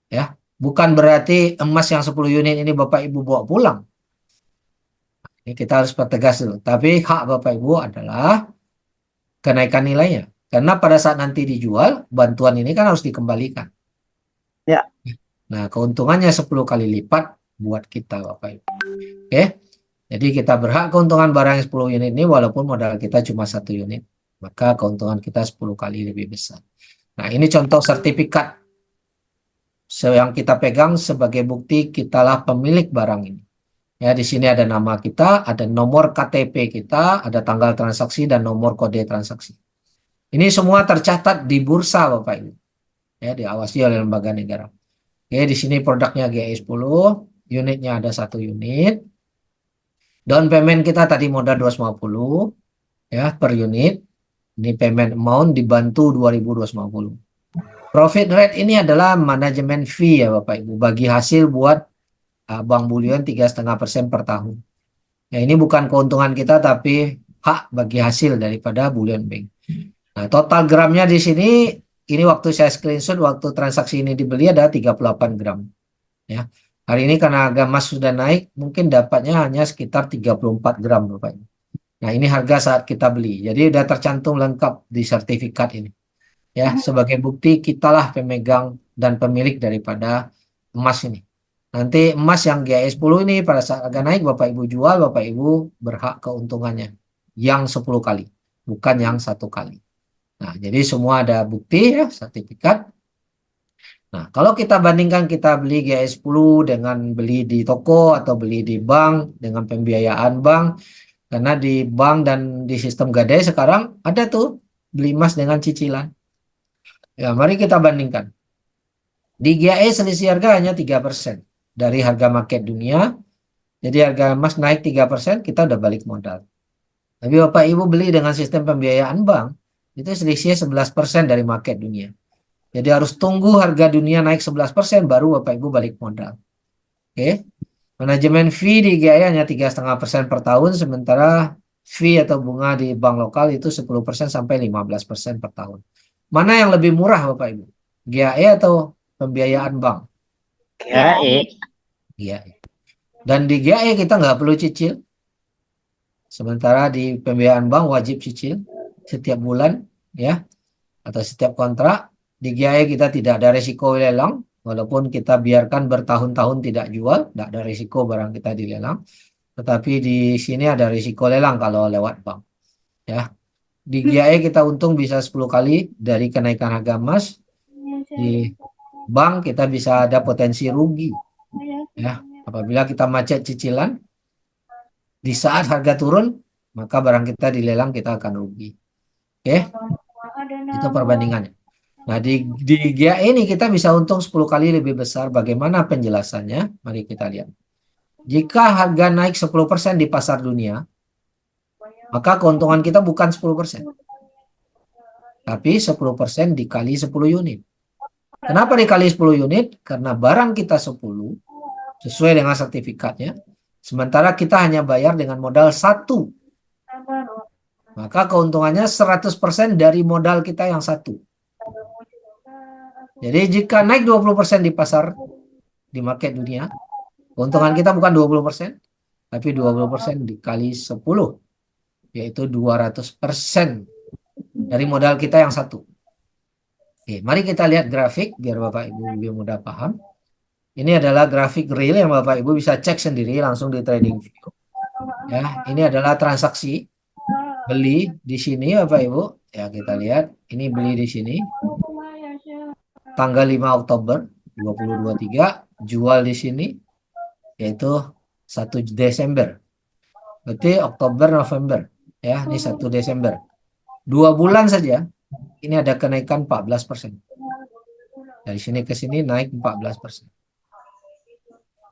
Ya, bukan berarti emas yang 10 unit ini Bapak Ibu bawa pulang. Ini kita harus pertegas dulu. Tapi hak Bapak Ibu adalah kenaikan nilainya. Karena pada saat nanti dijual, bantuan ini kan harus dikembalikan. Ya. Nah, keuntungannya 10 kali lipat buat kita Bapak Ibu. Oke. Jadi kita berhak keuntungan barang yang 10 unit ini walaupun modal kita cuma 1 unit. Maka keuntungan kita 10 kali lebih besar. Nah, ini contoh sertifikat yang kita pegang sebagai bukti kitalah pemilik barang ini. Ya, di sini ada nama kita, ada nomor KTP kita, ada tanggal transaksi dan nomor kode transaksi. Ini semua tercatat di bursa Bapak Ibu. Ya, diawasi oleh lembaga negara. Oke, di sini produknya GAI 10, unitnya ada 1 unit. Down payment kita tadi modal 250 ya per unit. Ini payment amount dibantu 2.250. Profit rate ini adalah manajemen fee ya Bapak Ibu, bagi hasil buat Bank Bulion 3,5% per tahun. Ya, ini bukan keuntungan kita tapi hak bagi hasil daripada Bullion Bank. Nah, total gramnya di sini, ini waktu saya screenshot waktu transaksi ini dibeli ada 38 gram. Ya. Hari ini karena harga emas sudah naik, mungkin dapatnya hanya sekitar 34 gram Bapak Ibu. Nah, ini harga saat kita beli. Jadi udah tercantum lengkap di sertifikat ini. Ya, sebagai bukti kitalah pemegang dan pemilik daripada emas ini. Nanti emas yang GIS 10 ini pada saat harga naik Bapak Ibu jual, Bapak Ibu berhak keuntungannya yang 10 kali, bukan yang 1 kali. Nah, jadi semua ada bukti ya, sertifikat. Nah, kalau kita bandingkan kita beli GIS 10 dengan beli di toko atau beli di bank dengan pembiayaan bank, karena di bank dan di sistem gadai sekarang ada tuh beli emas dengan cicilan. Ya, mari kita bandingkan. Di GIS selisih harga hanya 3% dari harga market dunia. Jadi harga emas naik 3%, kita udah balik modal. Tapi Bapak Ibu beli dengan sistem pembiayaan bank, itu selisihnya 11% dari market dunia. Jadi harus tunggu harga dunia naik 11% baru Bapak Ibu balik modal. Oke. Manajemen fee di GIS hanya 3,5% per tahun, sementara fee atau bunga di bank lokal itu 10% sampai 15% per tahun. Mana yang lebih murah Bapak Ibu? GIS atau pembiayaan bank? GAE. GIS. Dan di GIS kita nggak perlu cicil. Sementara di pembiayaan bank wajib cicil setiap bulan ya atau setiap kontrak. Di GIS kita tidak ada risiko lelang, walaupun kita biarkan bertahun-tahun tidak jual, tidak ada risiko barang kita dilelang. Tetapi di sini ada risiko lelang kalau lewat bank. Ya. Di GIS kita untung bisa 10 kali dari kenaikan harga emas. Di bank kita bisa ada potensi rugi. Ya, apabila kita macet cicilan, di saat harga turun, maka barang kita dilelang kita akan rugi. Oke, itu perbandingannya. Nah, di GIS ini kita bisa untung 10 kali lebih besar. Bagaimana penjelasannya? Mari kita lihat. Jika harga naik 10% di pasar dunia, maka keuntungan kita bukan 10%. Tapi 10% dikali 10 unit. Kenapa dikali 10 unit? Karena barang kita 10 sesuai dengan sertifikatnya. Sementara kita hanya bayar dengan modal 1. Maka keuntungannya 100% dari modal kita yang 1. Jadi jika naik 20% di pasar, di market dunia, keuntungan kita bukan 20%, tapi 20% dikali 10, yaitu 200% dari modal kita yang 1. Oke, mari kita lihat grafik biar Bapak Ibu lebih mudah paham. Ini adalah grafik real yang Bapak Ibu bisa cek sendiri langsung di TradingView. Ya, ini adalah transaksi beli di sini Bapak Ibu. Ya, kita lihat. Ini beli di sini. Tanggal 5 Oktober 2023, jual di sini yaitu 1 Desember. Berarti Oktober November. Ya, ini 1 Desember. 2 bulan saja ini ada kenaikan 14%. Dari sini ke sini naik 14%.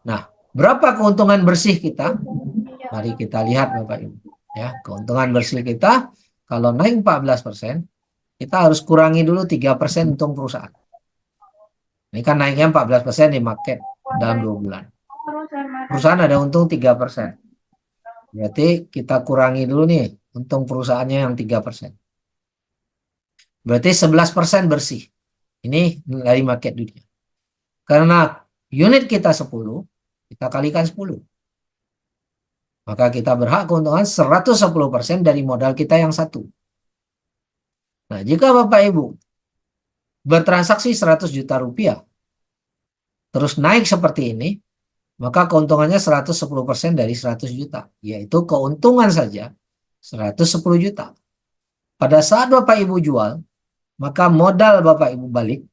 Nah, berapa keuntungan bersih kita? Mari kita lihat Bapak Ibu. Ya, keuntungan bersih kita kalau naik 14%, kita harus kurangi dulu 3% untung perusahaan. Ini kan naiknya 14% di market dalam 2 bulan. Perusahaan ada untung 3%. Berarti kita kurangi dulu nih untung perusahaannya yang 3%. Berarti 11% bersih. Ini dari market dunia. Karena unit kita 10, kita kalikan 10. Maka kita berhak keuntungan 110% dari modal kita yang 1. Nah, jika Bapak Ibu bertransaksi 100 juta rupiah, terus naik seperti ini, maka keuntungannya 110% dari 100 juta, yaitu keuntungan saja 110 juta. Pada saat Bapak Ibu jual, maka modal Bapak Ibu balik,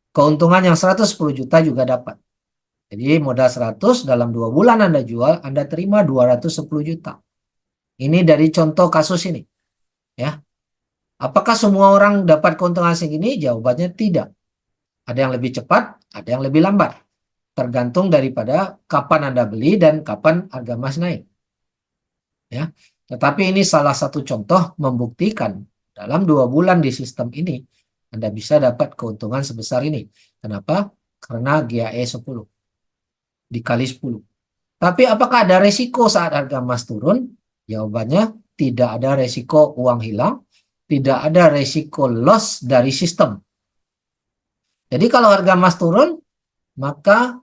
keuntungan yang 110 juta juga dapat. Jadi modal 100 dalam 2 bulan Anda jual, Anda terima 210 juta. Ini dari contoh kasus ini. Ya. Apakah semua orang dapat keuntungan segini? Jawabannya tidak. Ada yang lebih cepat, ada yang lebih lambat. Tergantung daripada kapan Anda beli dan kapan harga emas naik. Ya. Tetapi ini salah satu contoh membuktikan Dalam 2 bulan di sistem ini, Anda bisa dapat keuntungan sebesar ini. Kenapa? Karena GAE 10 dikali 10. Tapi apakah ada resiko saat harga emas turun? Jawabannya tidak ada resiko uang hilang, tidak ada resiko loss dari sistem. Jadi kalau harga emas turun, maka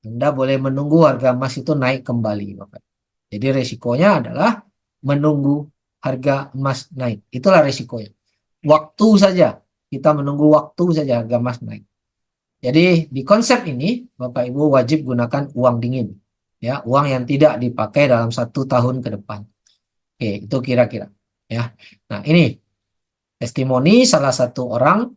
Anda boleh menunggu harga emas itu naik kembali, Bapak. Jadi resikonya adalah menunggu harga emas naik. Itulah resikonya. Waktu saja, kita menunggu waktu saja harga emas naik. Jadi di konsep ini, Bapak Ibu wajib gunakan uang dingin. Ya, uang yang tidak dipakai dalam 1 tahun ke depan. Oke, itu kira-kira. Ya, nah ini testimoni salah satu orang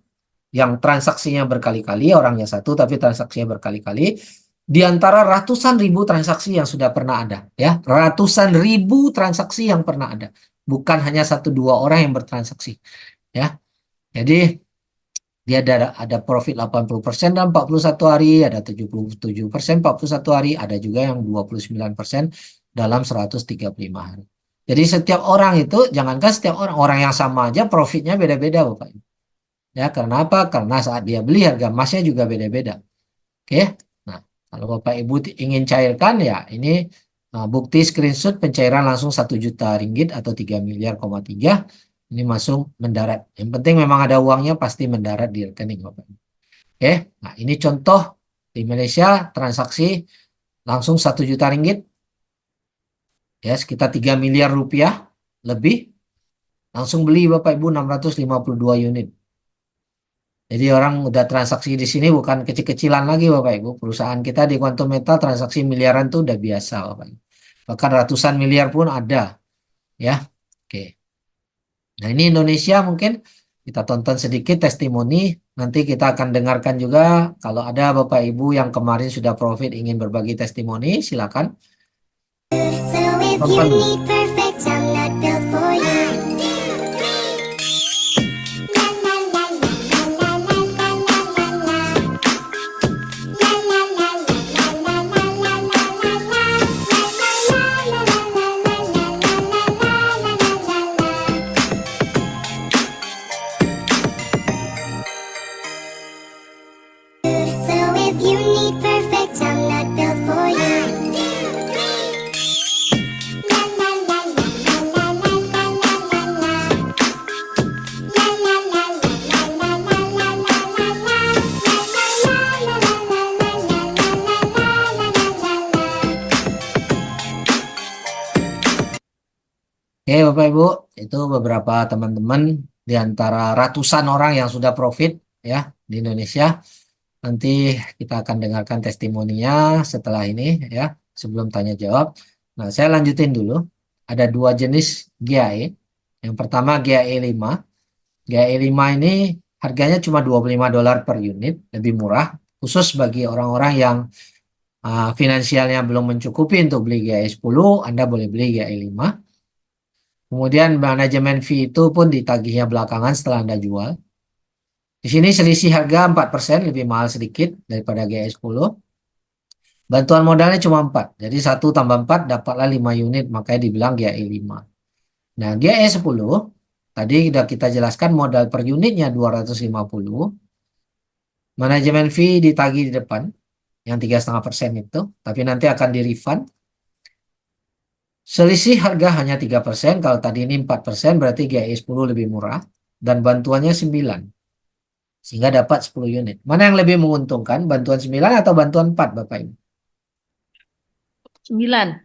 yang transaksinya berkali-kali, orangnya satu tapi transaksinya berkali-kali, di antara ratusan ribu transaksi yang sudah pernah ada, ya, ratusan ribu transaksi yang pernah ada, bukan hanya 1-2 orang yang bertransaksi, ya. Jadi dia ada profit 80% dalam 41 hari, ada 77% 41 hari, ada juga yang 29% dalam 135 hari. Jadi setiap orang itu, jangankan setiap orang yang sama aja profitnya beda-beda, Bapak. Ya, karena apa? Karena saat dia beli harga emasnya juga beda-beda. Oke. Nah, kalau Bapak Ibu ingin cairkan ya ini bukti screenshot pencairan langsung 1 juta ringgit atau 3 miliar,3 ini langsung mendarat. Yang penting memang ada uangnya pasti mendarat di rekening Bapak. Oke. Nah, ini contoh di Malaysia transaksi langsung 1 juta ringgit. Ya, sekitar 3 miliar rupiah lebih. Langsung beli Bapak Ibu 652 unit. Jadi orang udah transaksi di sini bukan kecil-kecilan lagi Bapak Ibu. Perusahaan kita di Quantum Metal transaksi miliaran tuh udah biasa Bapak Ibu. Bahkan ratusan miliar pun ada. Ya. Oke. Nah, ini Indonesia mungkin kita tonton sedikit testimoni. Nanti kita akan dengarkan juga kalau ada Bapak Ibu yang kemarin sudah profit ingin berbagi testimoni, silakan. So if you Tonton. need perfect, I'm not built for you. La la la la la la la la la la. La la la la la la la la la la la. La la la la la la la la la. So if you need perfect, I'm not built for you. La la la la la la la la la la. La la la la la la la la la la. La la la la la la la la la la. Oke Bapak Ibu, itu beberapa teman-teman di antara ratusan orang yang sudah profit ya di Indonesia. Nanti kita akan dengarkan testimoninya setelah ini ya, sebelum tanya jawab. Nah, saya lanjutin dulu. Ada 2 jenis GAE. Yang pertama GAE 5. GAE 5 ini harganya cuma $25 per unit, lebih murah. Khusus bagi orang-orang yang finansialnya belum mencukupi untuk beli GAE 10, Anda boleh beli GAE 5. Kemudian manajemen fee itu pun ditagihnya belakangan setelah Anda jual. Di sini selisih harga 4%, lebih mahal sedikit daripada GAE 10. Bantuan modalnya cuma 4. Jadi 1 tambah 4 dapatlah 5 unit, makanya dibilang GAE 5. Nah, GAE 10 tadi sudah kita jelaskan modal per unitnya 250. Manajemen fee ditagih di depan yang 3,5% itu, tapi nanti akan di-refund. Selisih harga hanya 3%, kalau tadi ini 4%, berarti GAE 10 lebih murah, dan bantuannya 9, sehingga dapat 10 unit. Mana yang lebih menguntungkan, bantuan 9 atau bantuan 4, Bapak Ibu? 9.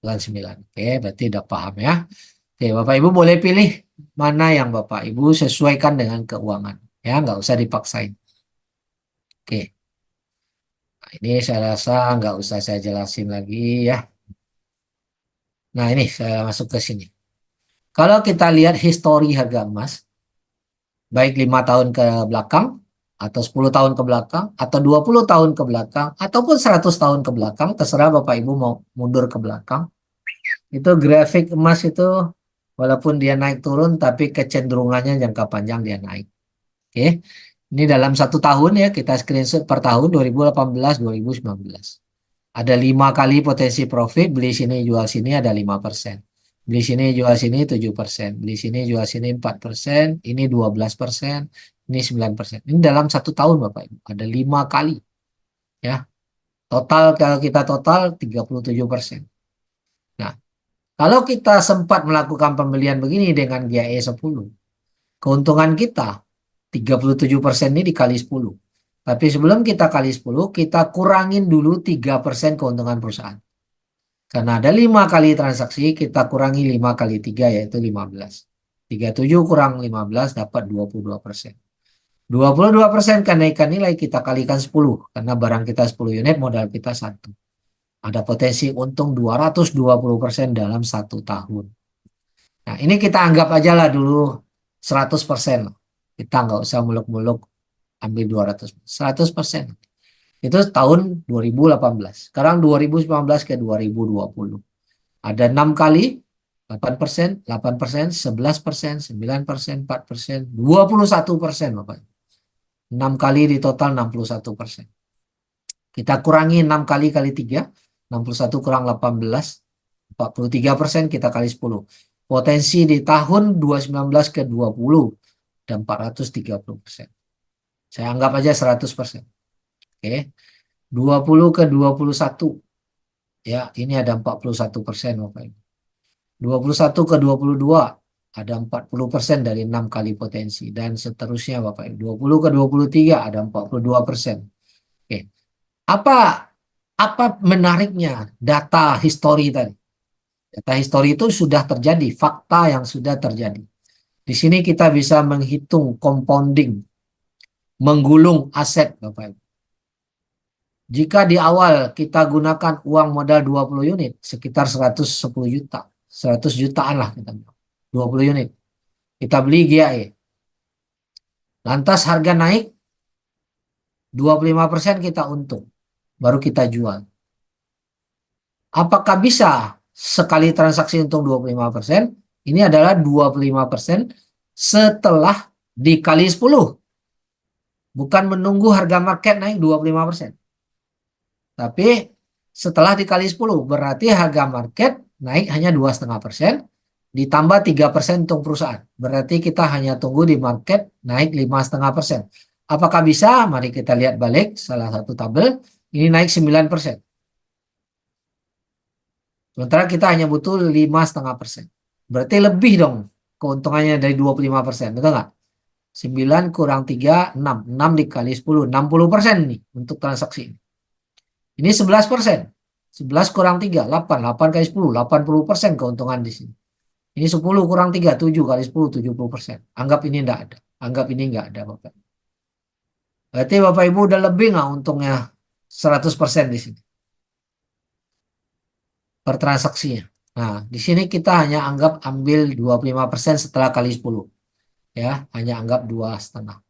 Bantuan 9, oke, berarti udah paham ya. Oke, Bapak Ibu boleh pilih mana yang Bapak Ibu sesuaikan dengan keuangan, ya, nggak usah dipaksain. Oke, nah, ini saya rasa nggak usah saya jelasin lagi ya. Nah, ini saya masuk ke sini. Kalau kita lihat histori harga emas, baik 5 tahun ke belakang, atau 10 tahun ke belakang, atau 20 tahun ke belakang, ataupun 100 tahun ke belakang, terserah Bapak Ibu mau mundur ke belakang. Itu grafik emas itu, walaupun dia naik turun, tapi kecenderungannya jangka panjang dia naik. Oke, ini dalam 1 tahun ya, kita screenshot per tahun 2018-2019. Ada 5 kali potensi profit, beli sini jual sini ada 5%. Beli sini jual sini 7%, beli sini jual sini 4%, ini 12%, ini 9%. Ini dalam 1 tahun Bapak Ibu, ada 5 kali ya. Total kalau kita total 37%. Nah, kalau kita sempat melakukan pembelian begini dengan GAE 10, keuntungan kita 37% ini dikali 10. Tapi sebelum kita kali 10, kita kurangin dulu 3% keuntungan perusahaan. Karena ada 5 kali transaksi, kita kurangi 5 kali 3 yaitu 15. 37 kurang 15 dapat 22%. 22% kenaikan nilai kita kalikan 10. Karena barang kita 10 unit, modal kita 1. Ada potensi untung 220% dalam 1 tahun. Nah, ini kita anggap aja lah dulu 100%. Kita nggak usah muluk-muluk ambil 200. 100%. Itu tahun 2018. Sekarang 2019 ke 2020. Ada 6 kali, 8%, 8%, 11%, 9%, 4%, 21%, Bapak. 6 kali di total 61%. Kita kurangi 6 kali kali 3, 61 kurang 18, 43%, kita kali 10. Potensi di tahun 2019 ke 20 dan 430%. Saya anggap aja 100%. Oke. 20 ke 21. Ya, ini ada 41%, Bapak Ibu. 21 ke 22 ada 40% dari 6 kali potensi dan seterusnya Bapak Ibu. 20 ke 23 ada 42%. Oke. Apa menariknya data histori tadi? Data histori itu sudah terjadi, fakta yang sudah terjadi. Di sini kita bisa menghitung compounding, menggulung aset Bapak Ibu. Jika di awal kita gunakan uang modal 20 unit, sekitar 110 juta. 100 jutaan lah kita. 20 unit. Kita beli GAE. Lantas harga naik, 25% kita untung. Baru kita jual. Apakah bisa sekali transaksi untung 25%? Ini adalah 25% setelah dikali 10. Bukan menunggu harga market naik 25%. Tapi setelah dikali 10, berarti harga market naik hanya 2,5%, ditambah 3% untung perusahaan. Berarti kita hanya tunggu di market naik 5,5%. Apakah bisa? Mari kita lihat balik salah satu tabel. Ini naik 9%. Sementara kita hanya butuh 5,5%. Berarti lebih dong keuntungannya dari 25%. Betul nggak? 9 kurang 3, 6. 6 dikali 10, 60% nih untuk transaksi ini. Ini 11%. 11 kurang 3, 8. 8 kali 10, 80% keuntungan di sini. Ini 10 kurang 3, 7 kali 10, 70%. Anggap ini enggak ada. Anggap ini enggak ada, Bapak. Berarti Bapak Ibu udah lebih nggak untungnya 100% di sini. Per transaksinya. Nah, di sini kita hanya anggap ambil 25% setelah kali 10. Ya, hanya anggap 2,5.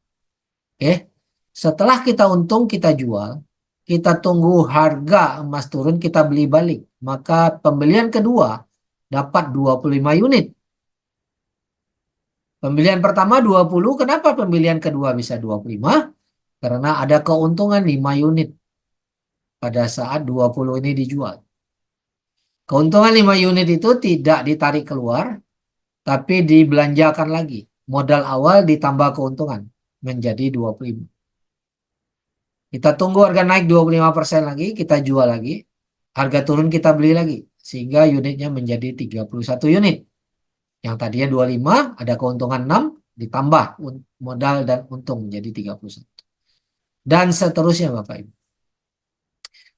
Oke. Setelah kita untung, kita jual. Kita tunggu harga emas turun, kita beli balik. Maka pembelian kedua dapat 25 unit. Pembelian pertama 20, kenapa pembelian kedua bisa 25? Karena ada keuntungan 5 unit pada saat 20 ini dijual. Keuntungan 5 unit itu tidak ditarik keluar, tapi dibelanjakan lagi. Modal awal ditambah keuntungan menjadi 25. Kita tunggu harga naik 25% lagi, kita jual lagi. Harga turun kita beli lagi. Sehingga unitnya menjadi 31 unit. Yang tadinya 25, ada keuntungan 6, ditambah modal dan untung menjadi 31. Dan seterusnya Bapak Ibu.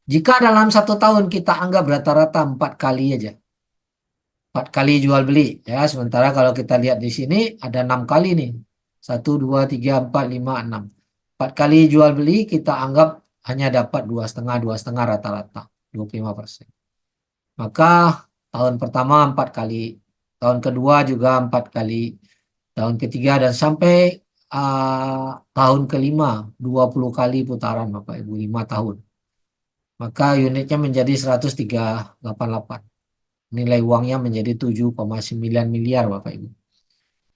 Jika dalam 1 tahun kita anggap rata-rata 4 kali aja. 4 kali jual beli. Ya, sementara kalau kita lihat di sini ada 6 kali nih. 1, 2, 3, 4, 5, 6. 4 kali jual beli kita anggap hanya dapat 2,5 rata-rata. 25%. Maka tahun pertama 4 kali. Tahun kedua juga 4 kali. Tahun ketiga dan sampai tahun kelima 20 kali putaran Bapak Ibu, 5 tahun. Maka unitnya menjadi 103,88. Nilai uangnya menjadi 7,9 miliar Bapak Ibu.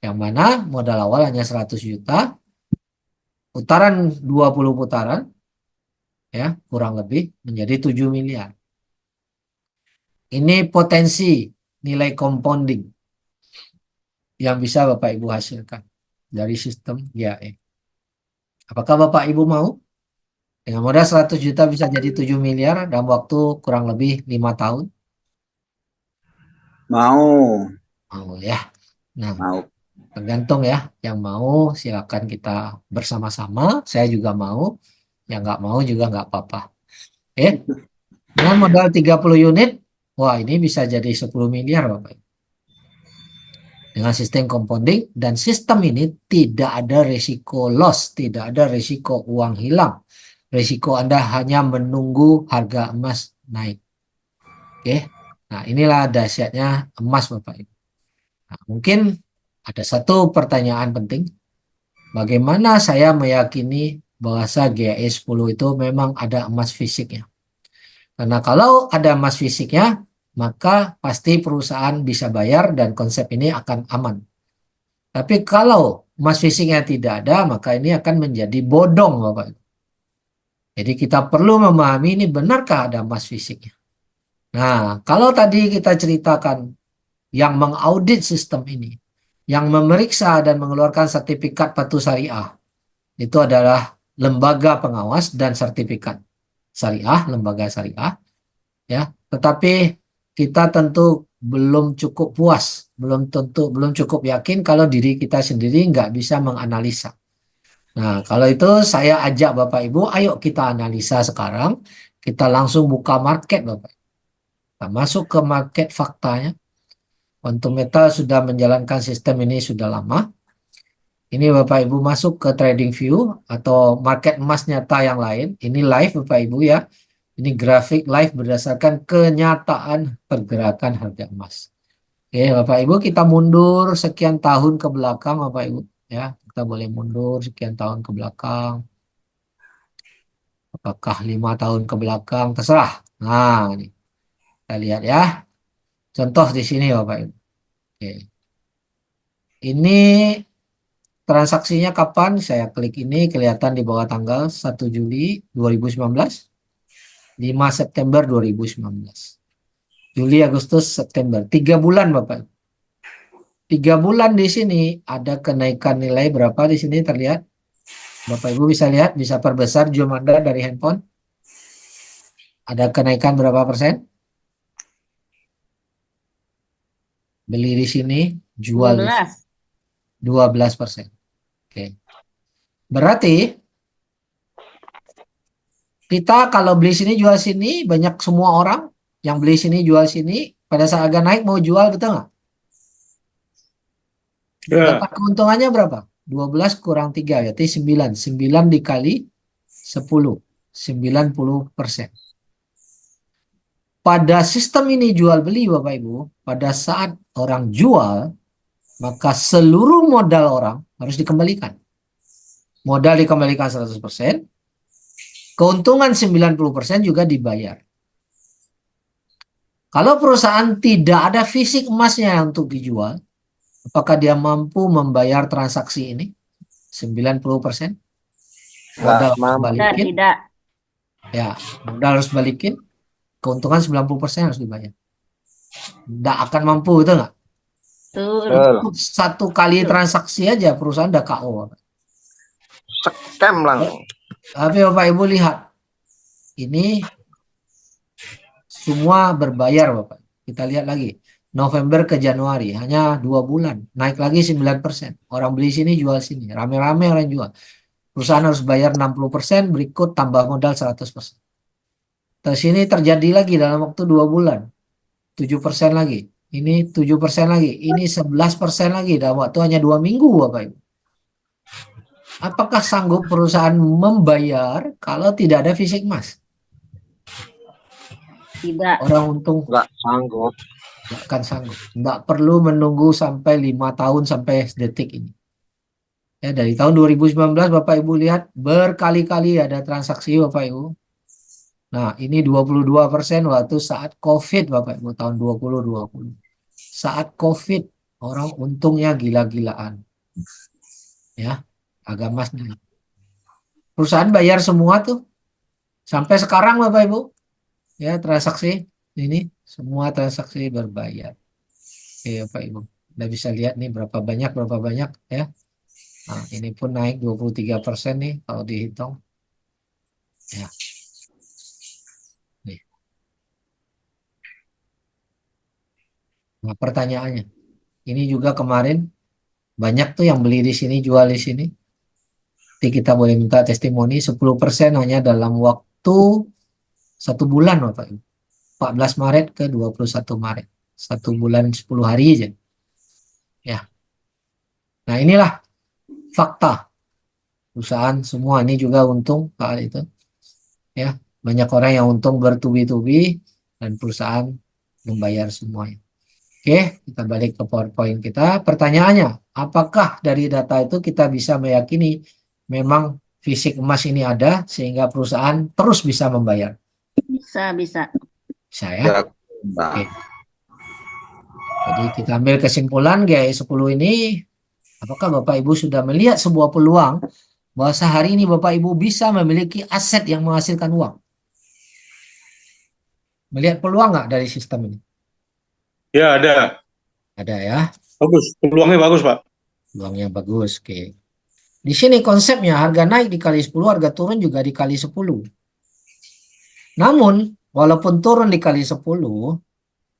Yang mana modal awal hanya 100 juta. Putaran 20 putaran ya, kurang lebih menjadi 7 miliar. Ini potensi nilai compounding yang bisa Bapak Ibu hasilkan dari sistem GAE. Apakah Bapak Ibu mau? Dengan modal 100 juta bisa jadi 7 miliar dalam waktu kurang lebih 5 tahun? Mau. Mau ya. Nah, Mau. tergantung ya. Yang mau silakan kita bersama-sama. Saya juga mau. Yang nggak mau juga nggak apa-apa. Dengan modal 30 unit, wah ini bisa jadi 10 miliar Bapak. Dengan sistem compounding dan sistem ini tidak ada risiko loss, tidak ada risiko uang hilang. Risiko Anda hanya menunggu harga emas naik. Oke. Nah, inilah dahsyatnya emas Bapak Ibu. Nah, mungkin ada satu pertanyaan penting. Bagaimana saya meyakini bahwa GAE 10 itu memang ada emas fisiknya? Karena kalau ada emas fisiknya, maka pasti perusahaan bisa bayar dan konsep ini akan aman. Tapi kalau emas fisiknya tidak ada, maka ini akan menjadi bodong Bapak Ibu. Jadi kita perlu memahami ini benarkah ada emas fisiknya. Nah, kalau tadi kita ceritakan yang mengaudit sistem ini, yang memeriksa dan mengeluarkan sertifikat patuh syariah, itu adalah lembaga pengawas dan sertifikat syariah, lembaga syariah, ya. Tetapi kita tentu belum cukup puas, belum cukup yakin kalau diri kita sendiri nggak bisa menganalisa. Nah, kalau itu saya ajak Bapak Ibu, ayo kita analisa sekarang. Kita langsung buka market Bapak. Kita masuk ke market faktanya. Quantum Metal sudah menjalankan sistem ini sudah lama. Ini Bapak Ibu masuk ke Trading View atau market emas nyata yang lain. Ini live Bapak Ibu ya. Ini grafik live berdasarkan kenyataan pergerakan harga emas. Oke Bapak Ibu, kita mundur sekian tahun ke belakang Bapak Ibu. Ya, kita boleh mundur sekian tahun ke belakang. Apakah 5 tahun ke belakang? Terserah. Nah, ini kita lihat ya. Contoh di sini Bapak Ibu. Oke. Ini transaksinya kapan? Saya klik ini, kelihatan di bawah tanggal 1 Juli 2019. 5 September 2019. Juli, Agustus, September. 3 bulan Bapak Ibu. 3 bulan di sini ada kenaikan nilai berapa di sini terlihat? Bapak Ibu bisa lihat, bisa perbesar zoom Anda dari handphone. Ada kenaikan berapa persen? Beli di sini, jual di sini. 12%. Oke. Berarti kita kalau beli sini jual sini, banyak semua orang yang beli sini jual sini, pada saat harga naik mau jual, betul nggak? Ya. Dapat keuntungannya berapa? 12 kurang 3, berarti 9. 9 dikali 10. 90%. Pada sistem ini jual beli Bapak Ibu, pada saat orang jual, maka seluruh modal orang harus dikembalikan. Modal dikembalikan 100%, keuntungan 90% juga dibayar. Kalau perusahaan tidak ada fisik emasnya untuk dijual, apakah dia mampu membayar transaksi ini? 90%? Modal harus balikin. Tidak. Ya, modal harus balikin. Keuntungan 90% harus dibayar. Tidak akan mampu, itu nggak? Betul. Satu kali transaksi aja perusahaan udah KO. Scam langsung. Tapi Bapak Ibu lihat, ini semua berbayar Bapak. Kita lihat lagi, November ke Januari, hanya 2 bulan, naik lagi 9%. Orang beli sini, jual sini, rame-rame orang jual. Perusahaan harus bayar 60%, berikut tambah modal 100%. Terus ini terjadi lagi dalam waktu 2 bulan, 7% lagi. Ini 7% lagi, ini 11% lagi dalam waktu hanya 2 minggu Bapak Ibu. Apakah sanggup perusahaan membayar kalau tidak ada fisik emas? Tidak. Orang untung Nggak sanggup. nggak akan sanggup. Nggak perlu menunggu sampai 5 tahun sampai detik ini. Ya, dari tahun 2019 Bapak Ibu lihat berkali-kali ada transaksi Bapak Ibu. Nah, ini 22% waktu saat COVID Bapak Ibu tahun 2020. Saat COVID orang untungnya gila-gilaan. Ya, harga emas naik. Perusahaan bayar semua tuh. Sampai sekarang Bapak Ibu. Ya, transaksi ini semua transaksi berbayar. Oke, Pak Ibu. Udah bisa lihat nih berapa banyak ya. Nah, ini pun naik 23% nih kalau dihitung. Ya. Nih. Nah, pertanyaannya, ini juga kemarin banyak tuh yang beli di sini, jual di sini. Nanti kita boleh minta testimoni 10% hanya dalam waktu 1 bulan, Bapak Ibu. 14 Maret ke 21 Maret. 1 bulan 10 hari aja. Ya. Nah, inilah fakta. Perusahaan semua ini juga untung hal itu. Ya, banyak orang yang untung bertubi-tubi dan perusahaan membayar semuanya. Oke, kita balik ke PowerPoint kita. Pertanyaannya, apakah dari data itu kita bisa meyakini memang fisik emas ini ada sehingga perusahaan terus bisa membayar? Bisa, bisa. Bisa ya? Ya. Oke. Jadi kita ambil kesimpulan GAI 10 ini, apakah Bapak Ibu sudah melihat sebuah peluang bahwa sehari ini Bapak Ibu bisa memiliki aset yang menghasilkan uang? Melihat peluang nggak dari sistem ini? Ya, ada. Ada ya, Bagus. Peluangnya bagus, Pak. peluangnya bagus. Oke. Di sini konsepnya harga naik dikali 10, harga turun juga dikali 10. Namun, walaupun turun dikali 10,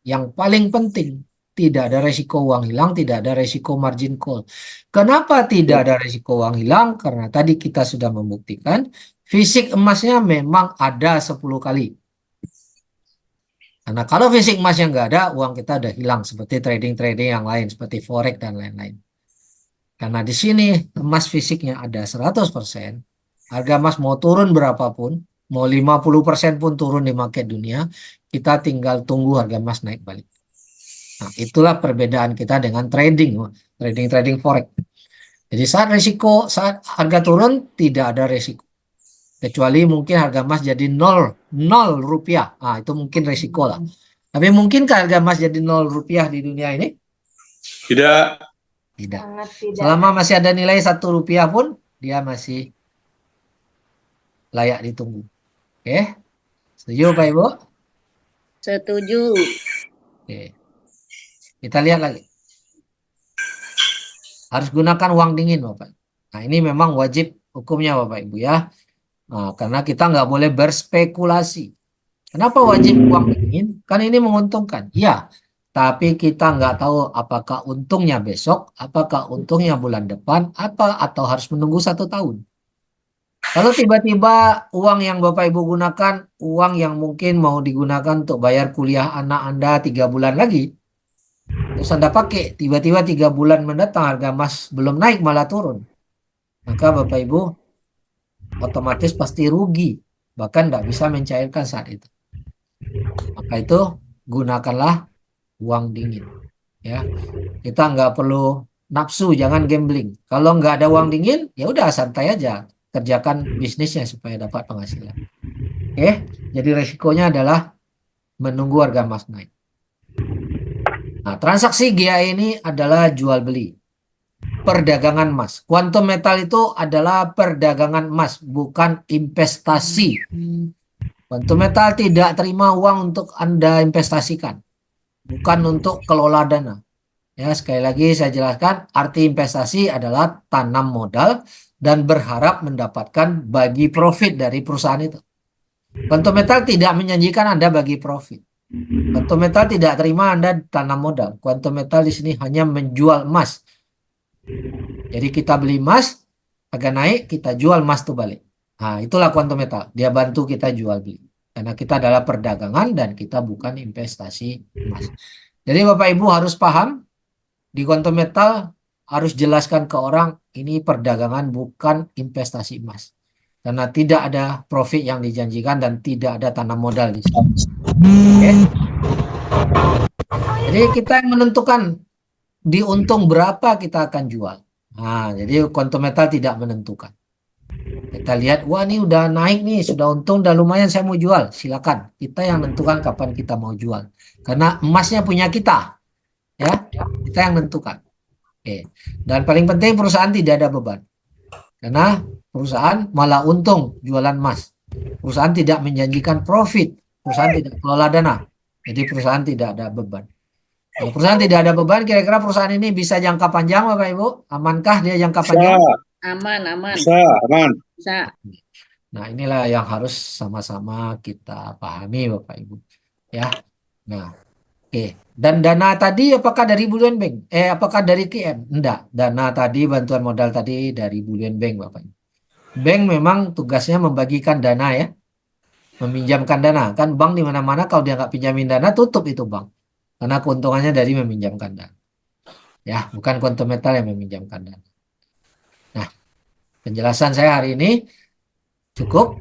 yang paling penting tidak ada resiko uang hilang, tidak ada resiko margin call. Kenapa tidak ada resiko uang hilang? Karena tadi kita sudah membuktikan fisik emasnya memang ada 10 kali. Karena kalau fisik emasnya nggak ada, uang kita udah hilang seperti trading-trading yang lain, seperti forex dan lain-lain. Karena di sini emas fisiknya ada 100%, harga emas mau turun berapapun, mau 50% pun turun di market dunia, kita tinggal tunggu harga emas naik balik. Nah, itulah perbedaan kita dengan trading forex. Jadi saat harga turun tidak ada resiko. Kecuali mungkin harga emas jadi 0 rupiah. Nah, itu mungkin resiko lah. Tapi mungkinkah harga emas jadi 0 rupiah di dunia ini? Tidak. Tidak. Sangat tidak. Selama masih ada nilai 1 rupiah pun, dia masih layak ditunggu. Oke? Setuju Pak Ibu? Setuju. Oke. Kita lihat lagi. Harus gunakan uang dingin Bapak. Nah, ini memang wajib hukumnya Bapak Ibu ya. Nah, karena kita nggak boleh berspekulasi. Kenapa wajib uang dingin? Kan ini menguntungkan. Iya, tapi kita nggak tahu apakah untungnya besok, apakah untungnya bulan depan, atau harus menunggu 1 tahun. Kalau tiba-tiba uang yang Bapak Ibu gunakan, uang yang mungkin mau digunakan untuk bayar kuliah anak Anda 3 bulan lagi, terus Anda pakai, tiba-tiba 3 bulan mendatang harga emas belum naik malah turun. Maka Bapak Ibu otomatis pasti rugi, bahkan nggak bisa mencairkan saat itu. Maka itu gunakanlah uang dingin. Ya, kita nggak perlu nafsu, jangan gambling. Kalau nggak ada uang dingin, ya udah santai aja, kerjakan bisnisnya supaya dapat penghasilan. Oke, jadi resikonya adalah menunggu harga emas naik. Nah, transaksi GAI ini adalah jual beli, perdagangan emas. Quantum metal itu adalah perdagangan emas, bukan investasi. Quantum metal tidak terima uang untuk Anda investasikan, bukan untuk kelola dana. Ya, sekali lagi saya jelaskan, arti investasi adalah tanam modal dan berharap mendapatkan bagi profit dari perusahaan itu. Quantum metal tidak menjanjikan Anda bagi profit. Quantum metal tidak terima Anda tanam modal. Quantum metal di sini hanya menjual emas. Jadi kita beli emas, harga naik, kita jual emas itu balik. Nah, itulah quantum metal. Dia bantu kita jual beli. Karena kita adalah perdagangan dan kita bukan investasi emas. Jadi Bapak Ibu harus paham, di quantum metal harus jelaskan ke orang, ini perdagangan bukan investasi emas. Karena tidak ada profit yang dijanjikan dan tidak ada tanam modal di sini. Oke. Jadi kita yang menentukan di untung berapa kita akan jual. Nah, jadi quantum metal tidak menentukan. Kita lihat, wah ini udah naik nih, sudah untung, udah lumayan saya mau jual. Silakan, kita yang menentukan kapan kita mau jual. Karena emasnya punya kita. Ya, kita yang menentukan. Oke. Dan paling penting perusahaan tidak ada beban. Karena perusahaan malah untung jualan emas. Perusahaan tidak menjanjikan profit. Perusahaan tidak kelola dana. Jadi perusahaan tidak ada beban. Kalau perusahaan tidak ada beban, kira-kira perusahaan ini bisa jangka panjang, Bapak Ibu? Amankah dia jangka Bisa, panjang? Aman, aman. bisa, aman. Bisa. Nah, inilah yang harus sama-sama kita pahami, Bapak Ibu. Ya. Nah, oke. Dan dana tadi apakah dari Bullion Bank? Apakah dari QM? Enggak. Dana tadi, bantuan modal tadi dari Bullion Bank, Bapak Ibu. Bank memang tugasnya membagikan dana ya, meminjamkan dana. Kan bank di mana-mana kalau dia nggak pinjamin dana, tutup itu bank. Karena keuntungannya dari meminjamkan dana. Ya, bukan kontometal yang meminjamkan dana. Nah, penjelasan saya hari ini cukup.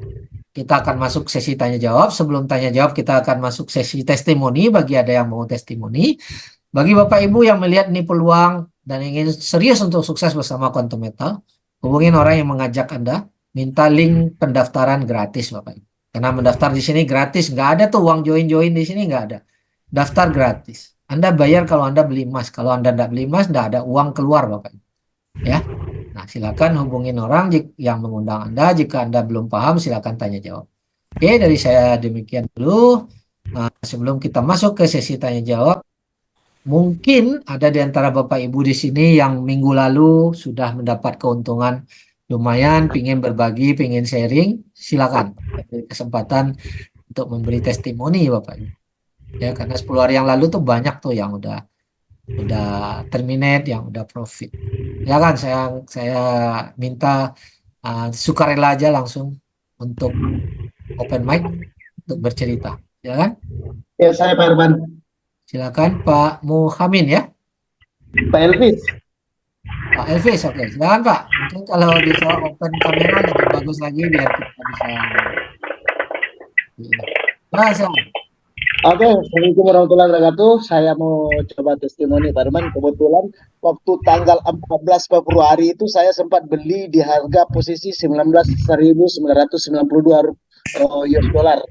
Kita akan masuk sesi tanya jawab. Sebelum tanya jawab, kita akan masuk sesi testimoni bagi ada yang mau testimoni. Bagi Bapak Ibu yang melihat ini peluang dan ingin serius untuk sukses bersama Quantum Metal, hubungin orang yang mengajak Anda, minta link pendaftaran gratis Bapak Ibu. Karena mendaftar di sini gratis, nggak ada tuh uang join-join di sini nggak ada. Daftar gratis. Anda bayar kalau Anda beli emas. Kalau Anda tidak beli emas, nggak ada uang keluar Bapak Ibu. Ya. Nah, silakan hubungin orang yang mengundang Anda. Jika Anda belum paham, silakan tanya jawab. Oke, dari saya demikian dulu. Nah, sebelum kita masuk ke sesi tanya jawab, mungkin ada di antara Bapak Ibu di sini yang minggu lalu sudah mendapat keuntungan lumayan, pingin berbagi, pingin sharing, silakan. Ada kesempatan untuk memberi testimoni Bapak Ibu. Ya, karena 10 hari yang lalu tuh banyak tuh yang udah terminate, yang udah profit. Ya kan, saya minta sukarela aja langsung untuk open mic untuk bercerita. Ya kan? Ya, saya Pak Herman. Silakan Pak Muhamin ya. Pak Elvis. Pak Elvis, oke. Silakan Pak. Mungkin kalau bisa open kamera lebih bagus lagi biar kita bisa. Nah, Oke, Assalamualaikum warahmatullahi wabarakatuh. Saya mau coba testimoni Pak Herman. Kebetulan waktu tanggal 14 Februari itu saya sempat beli di harga posisi 19.992 US dollar.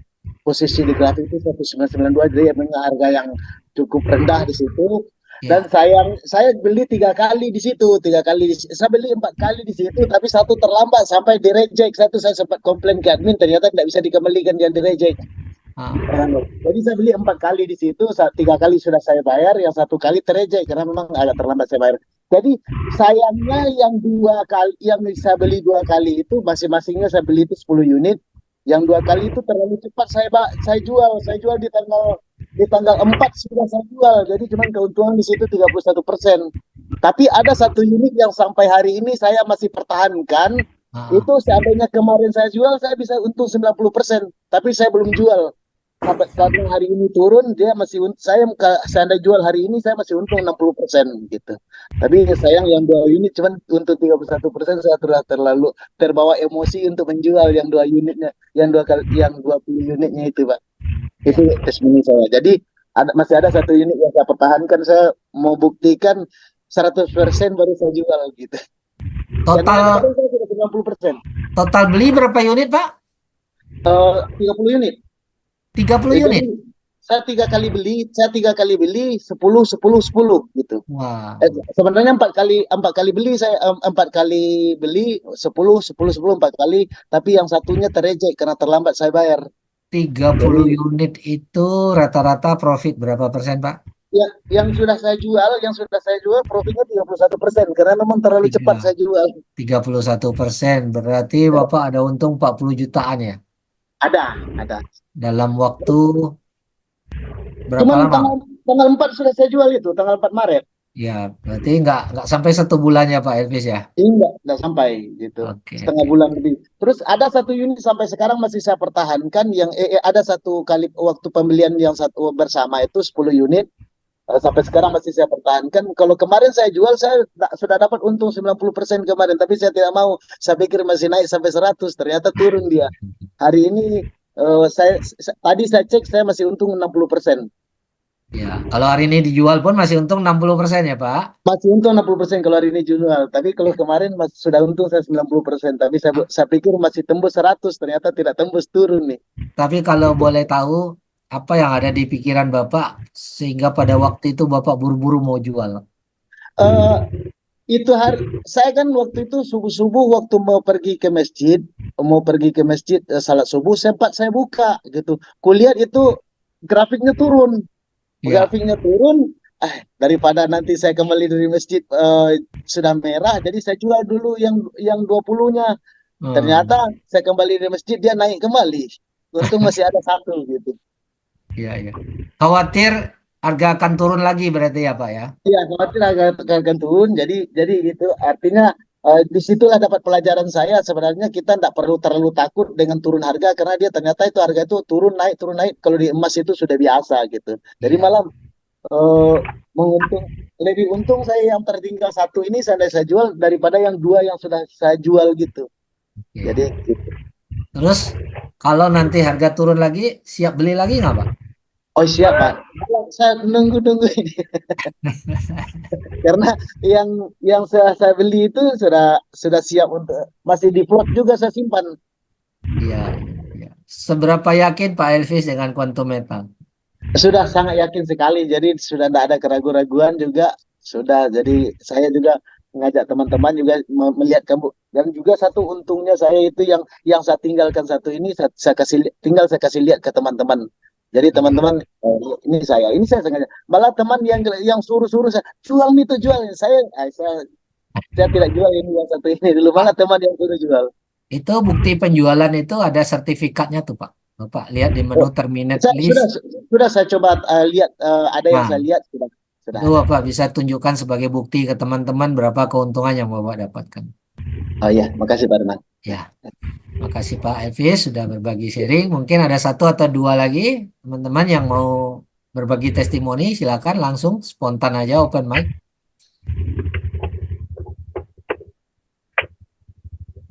Posisi di grafik itu 1992, jadi memang harga yang cukup rendah di situ. Dan saya beli 3 kali di situ, saya beli 4 kali di situ, tapi satu terlambat sampai di reject. Satu saya sempat komplain ke admin, ternyata tidak bisa dikembalikan, yang di reject. Jadi saya beli 4 kali di situ, 3 kali sudah saya bayar, yang 1 kali tereject karena memang agak terlambat saya bayar. Jadi sayangnya yang 2 kali, yang saya beli 2 kali itu masing-masingnya saya beli itu 10 unit. Yang 2 kali itu terlalu cepat saya jual di tanggal 4 sudah saya jual. Jadi cuma keuntungan di situ 31%. Tapi ada 1 unit yang sampai hari ini saya masih pertahankan. Itu seandainya kemarin saya jual, saya bisa untung 90%. Tapi saya belum jual. Sampai hari ini turun, dia masih seandainya jual hari ini saya masih untung 60% gitu. Tapi sayang yang 2 unit cuman untuk 31%, saya terlalu terbawa emosi untuk menjual yang 2 unitnya, yang 20 unitnya itu Pak. Itu testimoni saya. Jadi masih ada 1 unit yang saya pertahankan, saya mau buktikan 100% baru saya jual gitu. Total 90%. Total beli berapa unit Pak? 30 unit. 30 unit. Saya 3 kali beli 10 gitu. Wah. Sebenarnya 4 kali beli, saya 4 kali beli 10 4 kali, tapi yang satunya tereject karena terlambat saya bayar. 30 unit itu rata-rata profit berapa persen Pak? Ya, yang sudah saya jual profitnya 31% karena memang terlalu cepat saya jual. 31%, berarti Bapak ada untung 40 jutaan ya? Ada. Dalam waktu berapa Cuman lama? tanggal 4 sudah saya jual itu, tanggal 4 Maret. Ya, berarti nggak sampai 1 bulan ya Pak Elvis ya? Enggak sampai gitu. Oke. Setengah bulan lebih. Terus ada 1 unit sampai sekarang masih saya pertahankan, yang ada 1 kali waktu pembelian yang satu bersama itu 10 unit. Sampai sekarang masih saya pertahankan. Kalau kemarin saya jual, saya sudah dapat untung 90% kemarin, tapi saya tidak mau. Saya pikir masih naik sampai 100, ternyata turun dia. Hari ini tadi saya cek saya masih untung 60%. Ya, kalau hari ini dijual pun masih untung 60% ya Pak? Masih untung 60% kalau hari ini jual. Tapi kalau kemarin sudah untung saya 90%. Tapi saya pikir masih tembus 100, ternyata tidak tembus, turun nih. Tapi kalau boleh tahu, apa yang ada di pikiran Bapak sehingga pada waktu itu Bapak buru-buru mau jual? Saya kan waktu itu subuh-subuh waktu mau pergi ke masjid salat subuh, sempat saya buka gitu. Kulihat itu grafiknya turun. Ya. Grafiknya turun, daripada nanti saya kembali dari masjid sudah merah, jadi saya jual dulu yang 20-nya. Ternyata saya kembali dari masjid dia naik kembali. Untung masih ada satu gitu. Iya, iya. Khawatir harga akan turun lagi berarti ya Pak ya? Iya, khawatir akan turun. Jadi gitu. Artinya disitulah dapat pelajaran saya. Sebenarnya kita tidak perlu terlalu takut dengan turun harga karena dia ternyata itu harga itu turun naik. Kalau di emas itu sudah biasa gitu. Jadi Iya. malah lebih untung saya yang tertinggal satu ini saya jual daripada yang dua yang sudah saya jual gitu. Oke. Jadi gitu. Terus kalau nanti harga turun lagi, siap beli lagi nggak Pak? Oh siap Pak. Saya nunggu ini. Karena yang saya beli itu sudah siap untuk masih di plot juga saya simpan. Iya, iya. Seberapa yakin Pak Elvis dengan Quantum Metal? Sudah sangat yakin sekali. Jadi sudah tidak ada keraguan-raguan juga. Sudah. Jadi saya juga mengajak teman-teman juga melihat kamu. Dan juga satu untungnya saya itu yang saya tinggalkan satu ini saya kasih lihat ke teman-teman. Jadi teman-teman ini saya sengaja. Malah teman yang suruh saya jual nih tuh jual. Saya tidak jual ini yang satu ini dulu. Malah teman yang suruh jual. Itu bukti penjualan itu ada sertifikatnya tuh Pak. Bapak lihat di menu terminate list. Sudah saya coba lihat ada yang Nah, saya lihat sudah. itu Bapak bisa tunjukkan sebagai bukti ke teman-teman berapa keuntungan yang Bapak dapatkan. Oh iya, makasih Pak Herman. Ya, makasih Pak Elvis sudah berbagi sharing. Mungkin ada satu atau dua lagi teman-teman yang mau berbagi testimoni, silakan langsung spontan aja open mic.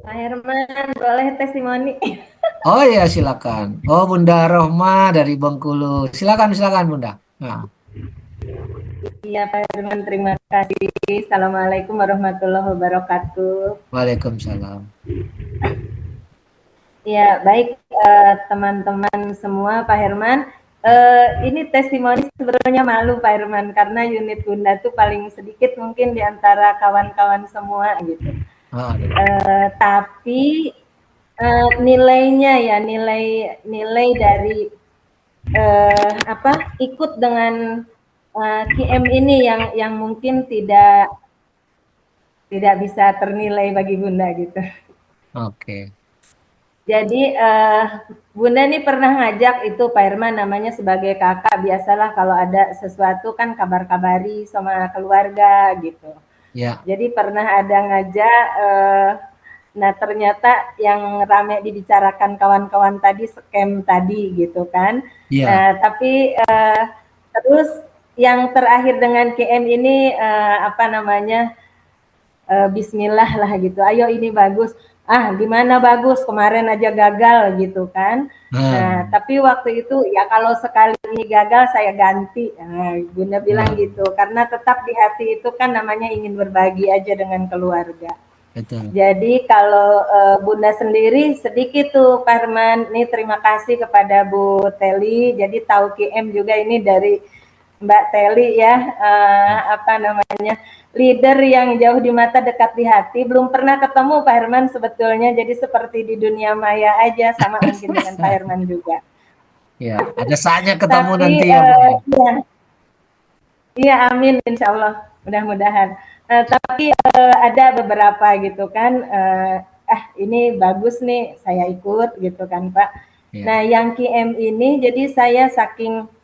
Pak Herman, boleh testimoni? Oh ya, silakan. Oh, Bunda Rohma dari Bengkulu. Silakan Bunda. Nah, Iya, Pak Herman, terima kasih. Assalamualaikum warahmatullahi wabarakatuh. Waalaikumsalam. Ya, baik teman-teman semua, Pak Herman. Ini testimoni sebenarnya malu Pak Herman, karena unit Bunda tuh paling sedikit mungkin di antara kawan-kawan semua gitu. Tapi nilainya ya nilai dari ikut dengan QM ini yang mungkin tidak bisa ternilai bagi Bunda gitu. Oke. Jadi Bunda nih pernah ngajak itu Pak Herman namanya sebagai kakak, biasalah kalau ada sesuatu kan kabar-kabari sama keluarga gitu. Ya. Jadi pernah ada ngajak, nah ternyata yang rame dibicarakan kawan-kawan tadi scam tadi gitu kan. Ya. Nah tapi terus yang terakhir dengan KM ini Bismillah lah gitu. Ayo ini bagus. Gimana bagus, kemarin aja gagal gitu kan. Nah, tapi waktu itu ya kalau sekali ini gagal saya ganti. Bunda bilang gitu, karena tetap di hati itu kan namanya ingin berbagi aja dengan keluarga. Betul. Jadi kalau Bunda sendiri sedikit tuh Pak Herman, nih terima kasih kepada Bu Teli. Jadi tahu KM juga ini dari Mbak Teli ya, leader yang jauh di mata dekat di hati. Belum pernah ketemu Pak Herman sebetulnya, jadi seperti di dunia maya aja, sama mungkin dengan Pak Herman juga. Ya, ada saatnya ketemu Tapi, nanti ya. Iya, amin insya Allah, mudah-mudahan. Tapi ada beberapa gitu kan, ini bagus nih, saya ikut gitu kan Pak. Ya. Nah, yang QM ini, jadi saya saking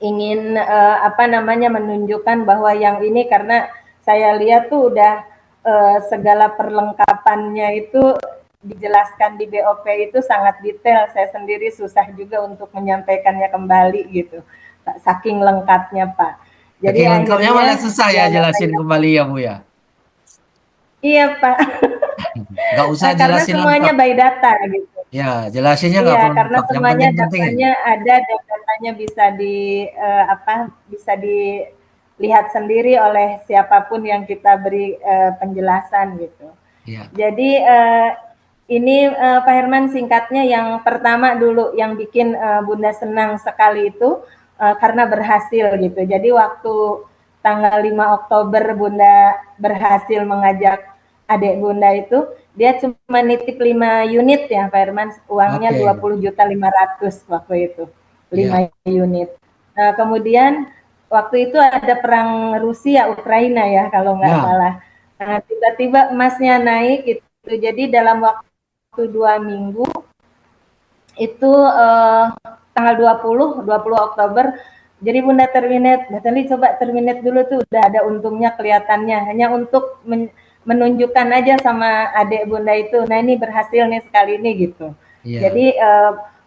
ingin menunjukkan bahwa yang ini karena saya lihat tuh udah segala perlengkapannya itu dijelaskan di BOP itu sangat detail. Saya sendiri susah juga untuk menyampaikannya kembali gitu, saking lengkapnya Pak. Jadi lengkapnya malah susah ya jelasin kembali ya Bu ya. Iya Pak. Nggak usah karena jelasin semuanya lengkap. by data gitu. Ya, jelasinnya nggak perlu karena lengkap. semuanya Yang penting datanya ada dan datanya bisa dilihat sendiri oleh siapapun yang kita beri penjelasan gitu. Ya. Jadi ini Pak Herman singkatnya yang pertama dulu yang bikin Bunda senang sekali itu karena berhasil gitu. Jadi waktu tanggal 5 Oktober Bunda berhasil mengajak adik Bunda itu, dia cuma nitip 5 unit ya Pak Herman, uangnya 20.500.000 waktu itu, 5 unit. Nah, kemudian waktu itu ada perang Rusia Ukraina ya kalau nggak Ya. salah. Nah, tiba-tiba emasnya naik gitu. Jadi dalam waktu 2 minggu itu tanggal 20 Oktober. Jadi Bunda terminate, Teli coba terminate dulu tuh udah ada untungnya kelihatannya. Hanya untuk menunjukkan aja sama adik Bunda itu, nah ini berhasil nih sekali ini gitu. Iya. Jadi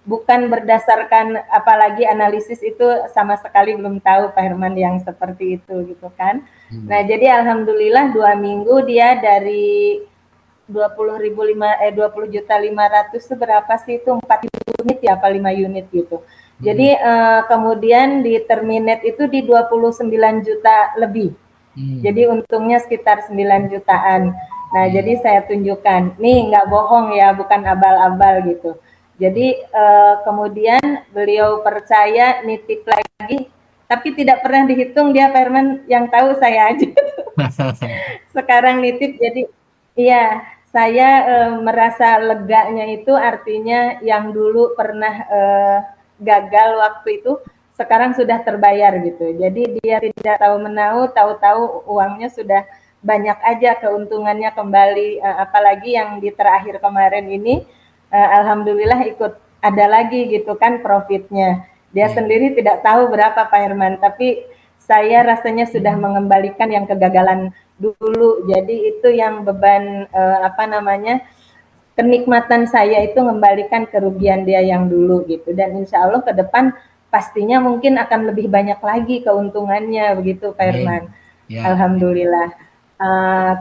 bukan berdasarkan apalagi analisis itu sama sekali belum tahu Pak Herman yang seperti itu gitu kan. Nah jadi alhamdulillah 2 minggu dia dari 20.500 itu berapa sih itu 4 unit ya apa 5 unit gitu. Jadi kemudian di terminate itu di 29 juta lebih. Jadi untungnya sekitar 9 jutaan. Nah, jadi saya tunjukkan, nih nggak bohong ya, bukan abal-abal gitu. Jadi kemudian beliau percaya nitip lagi, tapi tidak pernah dihitung dia Pak Herman, yang tahu saya aja. Sekarang nitip, jadi iya saya merasa leganya itu artinya yang dulu pernah gagal waktu itu sekarang sudah terbayar gitu. Jadi dia tidak tahu menau, tahu-tahu uangnya sudah banyak aja keuntungannya kembali. Apalagi yang di terakhir kemarin ini, alhamdulillah ikut ada lagi gitu kan profitnya. Dia sendiri tidak tahu berapa Pak Herman, tapi saya rasanya sudah mengembalikan yang kegagalan dulu. Jadi itu yang beban kenikmatan saya itu mengembalikan kerugian dia yang dulu gitu. Dan insya Allah ke depan pastinya mungkin akan lebih banyak lagi keuntungannya begitu Pak Herman. Ya. Alhamdulillah.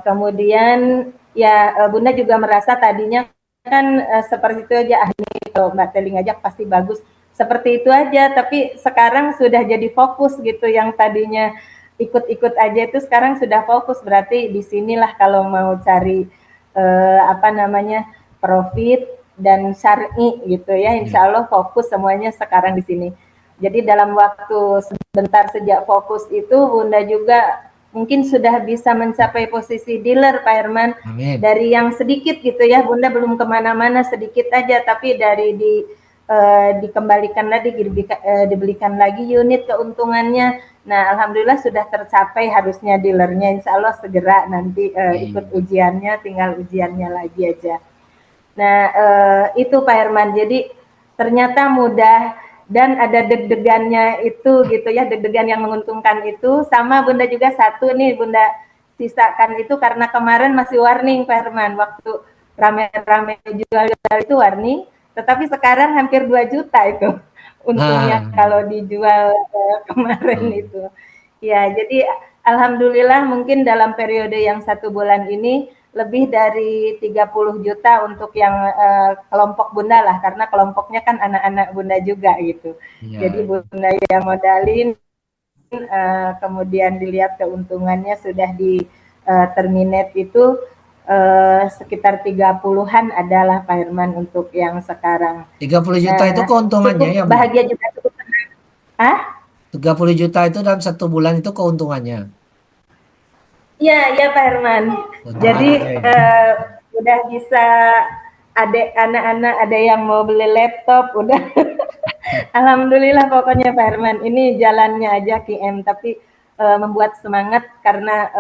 Kemudian ya Bunda juga merasa tadinya kan seperti itu aja, ini kalau Mbak Teli ngajak pasti bagus. Seperti itu aja, tapi sekarang sudah jadi fokus gitu, yang tadinya ikut-ikut aja itu sekarang sudah fokus, berarti di sinilah kalau mau cari profit dan syar'i gitu ya, insya Allah fokus semuanya sekarang di sini. Jadi dalam waktu sebentar sejak fokus itu Bunda juga mungkin sudah bisa mencapai posisi dealer Pak Herman. Amin. Dari yang sedikit gitu ya, Bunda belum kemana-mana, sedikit aja, tapi dari dikembalikan lagi, dibelikan lagi unit keuntungannya. Nah alhamdulillah sudah tercapai harusnya dealernya, insya Allah segera nanti ikut ujiannya, tinggal ujiannya lagi aja. Nah itu Pak Herman, jadi ternyata mudah. Dan ada deg-degannya itu gitu ya, deg-degan yang menguntungkan itu. Sama Bunda juga satu nih Bunda sisakan itu karena kemarin masih warning Pak Herman, waktu rame-rame jual itu warning, tetapi sekarang hampir 2 juta itu untungnya kalau dijual kemarin itu. Ya jadi alhamdulillah mungkin dalam periode yang 1 bulan ini lebih dari 30 juta untuk yang kelompok Bunda lah, karena kelompoknya kan anak-anak Bunda juga gitu. Jadi Bunda yang modalin, kemudian dilihat keuntungannya sudah di terminate itu sekitar 30-an adalah Pak Herman untuk yang sekarang. 30 juta itu keuntungannya ya Bu? Bahagia juga cukup senang. 30 juta itu dalam 1 bulan itu keuntungannya? Iya Pak Herman. Jadi udah bisa anak-anak ada yang mau beli laptop, udah. Alhamdulillah pokoknya Pak Herman. Ini jalannya aja QM, tapi membuat semangat karena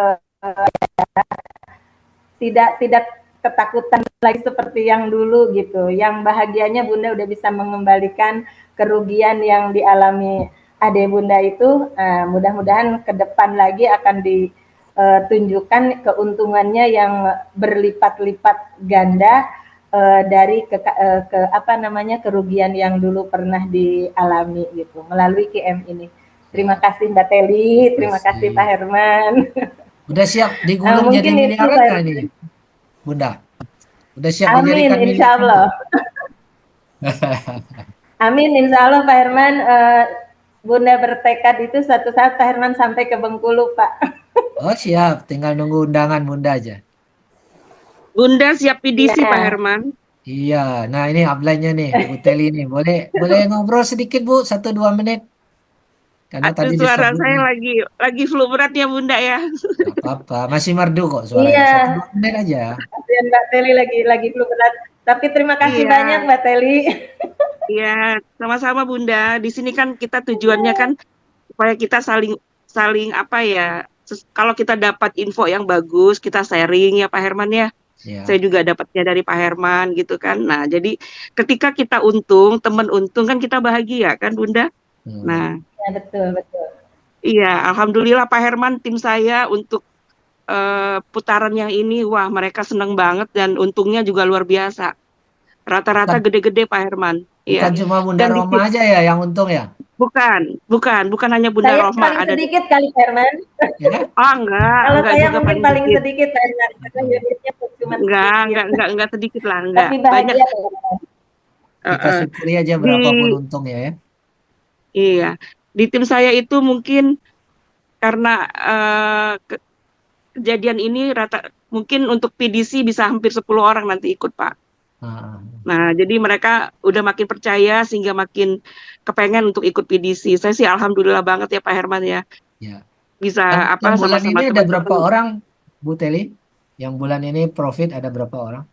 tidak ketakutan lagi seperti yang dulu gitu. Yang bahagianya Bunda udah bisa mengembalikan kerugian yang dialami adik Bunda itu. Mudah-mudahan ke depan lagi akan tunjukkan keuntungannya yang berlipat-lipat ganda dari kerugian yang dulu pernah dialami gitu melalui QM ini. Terima kasih Mbak Teli, terima kasih Pak Herman. Udah siap digulung jadi miliaran nggak ini Bunda? Udah siap dijadikan Amin insya Allah. Amin insya Allah Pak Herman. Bunda bertekad itu suatu saat Pak Herman sampai ke Bengkulu Pak. Oh siap, tinggal nunggu undangan Bunda aja. Bunda siap PDC Pak Herman. Iya, nah ini upline-nya nih, Bu Teli nih. Boleh ngobrol sedikit Bu, 1-2 menit. Karena Aduh, tadi suara disebut saya lagi flu berat ya Bunda ya. Gak apa-apa, masih merdu kok suaranya. Iya. 1-2 menit aja. Dan Mbak Teli lagi belum berat. Tapi terima kasih banyak Mbak Teli. Iya, sama-sama Bunda. Di sini kan kita tujuannya kan supaya kita saling saling apa ya, kalau kita dapat info yang bagus, kita sharing ya Pak Herman ya. Ya. Saya juga dapatnya dari Pak Herman gitu kan. Nah, jadi ketika kita untung, teman untung kan kita bahagia kan Bunda. Nah, Ya, betul, betul. iya, alhamdulillah Pak Herman, tim saya untuk putaran yang ini, wah mereka senang banget dan untungnya juga luar biasa. Rata-rata Bukan, gede-gede Pak Herman. bukan Iya. cuma Bunda Dan di Roma aja ya yang untung ya? bukan hanya Bunda Saya Rohma, paling ada sedikit kali, Pak Herman. Ya? oh Kalau enggak saya juga mungkin paling paling sedikit. sedikit, Pak Herman, karena unitnya cuma sedikit. Enggak sedikit lah, enggak. Tapi Banyak. bahagia, Pak Herman. Kita Heeh. syukuri aja Di berapapun untungnya ya. iya, di tim saya itu mungkin karena kejadian ini mungkin untuk PDC bisa hampir 10 orang nanti ikut, Pak. Ah, Nah, jadi mereka udah makin percaya sehingga makin kepengen untuk ikut PDC. Saya sih alhamdulillah banget ya Pak Herman ya, ya. bisa Yang bulan sama-sama ini ada berapa teman-teman. orang, Bu Teli? Yang bulan ini profit ada berapa orang?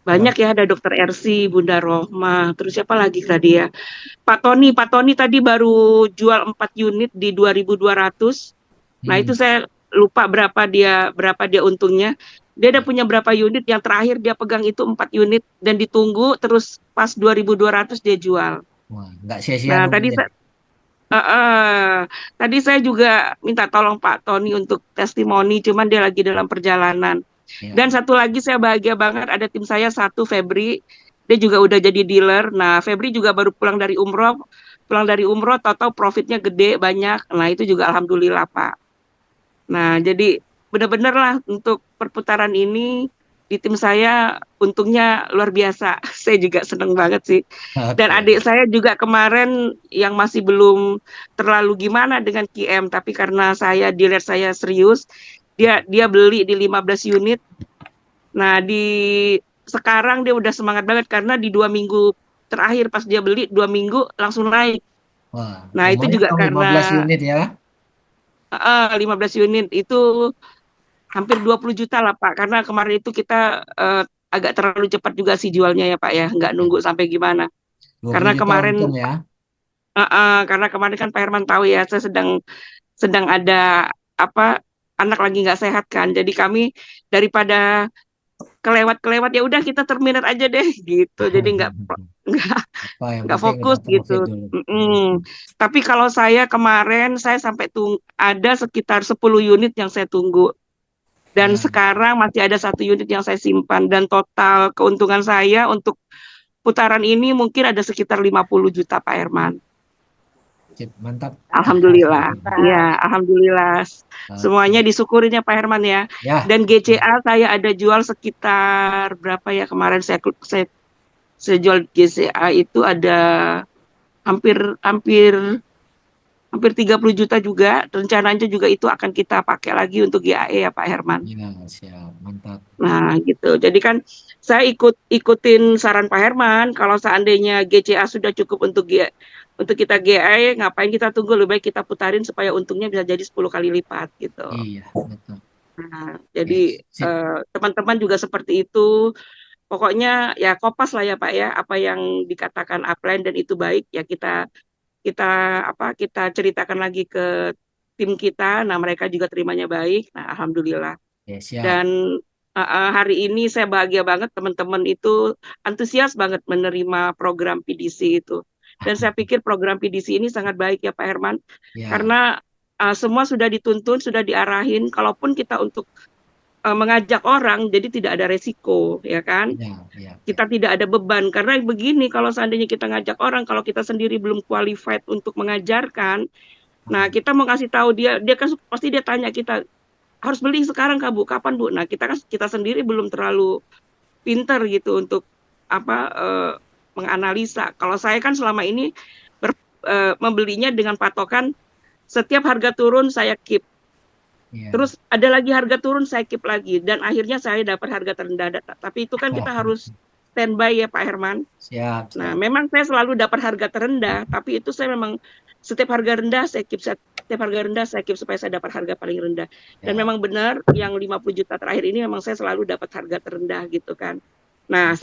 Banyak ya, ada Dokter RC, Bunda Rohma, terus siapa lagi tadi ya? Pak Tony tadi baru jual 4 unit di 2.200. Nah, itu saya lupa berapa dia untungnya. Dia udah punya berapa unit, yang terakhir dia pegang itu 4 unit dan ditunggu terus pas 2.200 dia jual. Wah, nggak sia-sia Nah, nunggunya. tadi saya juga minta tolong Pak Tony untuk testimoni, cuman dia lagi dalam perjalanan. Ya. Dan satu lagi saya bahagia banget, ada tim saya satu, Febri, dia juga udah jadi dealer. Nah, Febri juga baru pulang dari umroh, tahu-tahu profitnya gede, banyak. Nah, itu juga alhamdulillah Pak. Nah, jadi benar-benar lah untuk perputaran ini di tim saya untungnya luar biasa. Saya juga seneng banget sih. Dan Oke. adik saya juga kemarin yang masih belum terlalu gimana dengan QM, tapi karena dealer saya serius, dia beli di 15 unit. Nah, sekarang dia udah semangat banget karena di 2 minggu terakhir pas dia beli 2 minggu langsung naik. Wah, Nah, itu lumayan juga dong 15 karena unit ya. 15 unit itu hampir 20 juta lah Pak, karena kemarin itu kita agak terlalu cepat juga sih jualnya ya Pak ya, nggak nunggu sampai gimana. 20 Karena juta kemarin untung ya. karena kemarin kan Pak Herman tahu ya, saya sedang ada anak lagi nggak sehat kan, jadi kami daripada kelewat ya udah kita terminate aja deh gitu, jadi nggak Apa yang nggak penting fokus udah profit gitu. dulu. Tapi kalau saya kemarin saya sampai ada sekitar 10 unit yang saya tunggu. Dan Ya. sekarang masih ada 1 unit yang saya simpan, dan total keuntungan saya untuk putaran ini mungkin ada sekitar 50 juta Pak Herman. Sip, mantap. Alhamdulillah. Ya, alhamdulillah. Semuanya disyukurin ya Pak Herman ya. Ya. Dan GCA saya ada jual sekitar berapa ya kemarin saya jual GCA itu ada hampir 30 juta juga. Rencananya juga itu akan kita pakai lagi untuk GAE ya Pak Herman. Ya, siap, mantap. Nah, gitu. Jadi kan saya ikutin saran Pak Herman, kalau seandainya GCA sudah cukup untuk kita GAE, ngapain kita tunggu, lebih baik kita putarin supaya untungnya bisa jadi 10 kali lipat gitu. Iya, betul. Nah, jadi Sip. teman-teman juga seperti itu. Pokoknya ya kopas lah ya Pak ya, apa yang dikatakan upline dan itu baik ya kita ceritakan lagi ke tim kita. Nah, mereka juga terimanya baik. Nah, alhamdulillah. Ya, siap. Dan hari ini saya bahagia banget, teman-teman itu antusias banget menerima program PDC itu. Dan saya pikir program PDC ini sangat baik ya Pak Herman, Ya. karena semua sudah dituntun, sudah diarahin. Kalaupun kita untuk mengajak orang, jadi tidak ada resiko, ya kan? Ya. Kita tidak ada beban, karena begini, kalau seandainya kita ngajak orang, kalau kita sendiri belum qualified untuk mengajarkan, nah kita mau kasih tahu dia kan pasti dia tanya kita, harus beli sekarang Kak Bu, kapan Bu? Nah kita sendiri belum terlalu pinter gitu untuk menganalisa. Kalau saya kan selama ini membelinya dengan patokan setiap harga turun saya keep. Ya. Terus ada lagi harga turun saya keep lagi, dan akhirnya saya dapat harga terendah. Tapi itu kan kita harus standby ya Pak Herman. Siap. Nah, memang saya selalu dapat harga terendah, tapi itu saya memang setiap harga rendah saya keep, supaya saya dapat harga paling rendah. Dan memang benar yang 50 juta terakhir ini memang saya selalu dapat harga terendah gitu kan. Nah,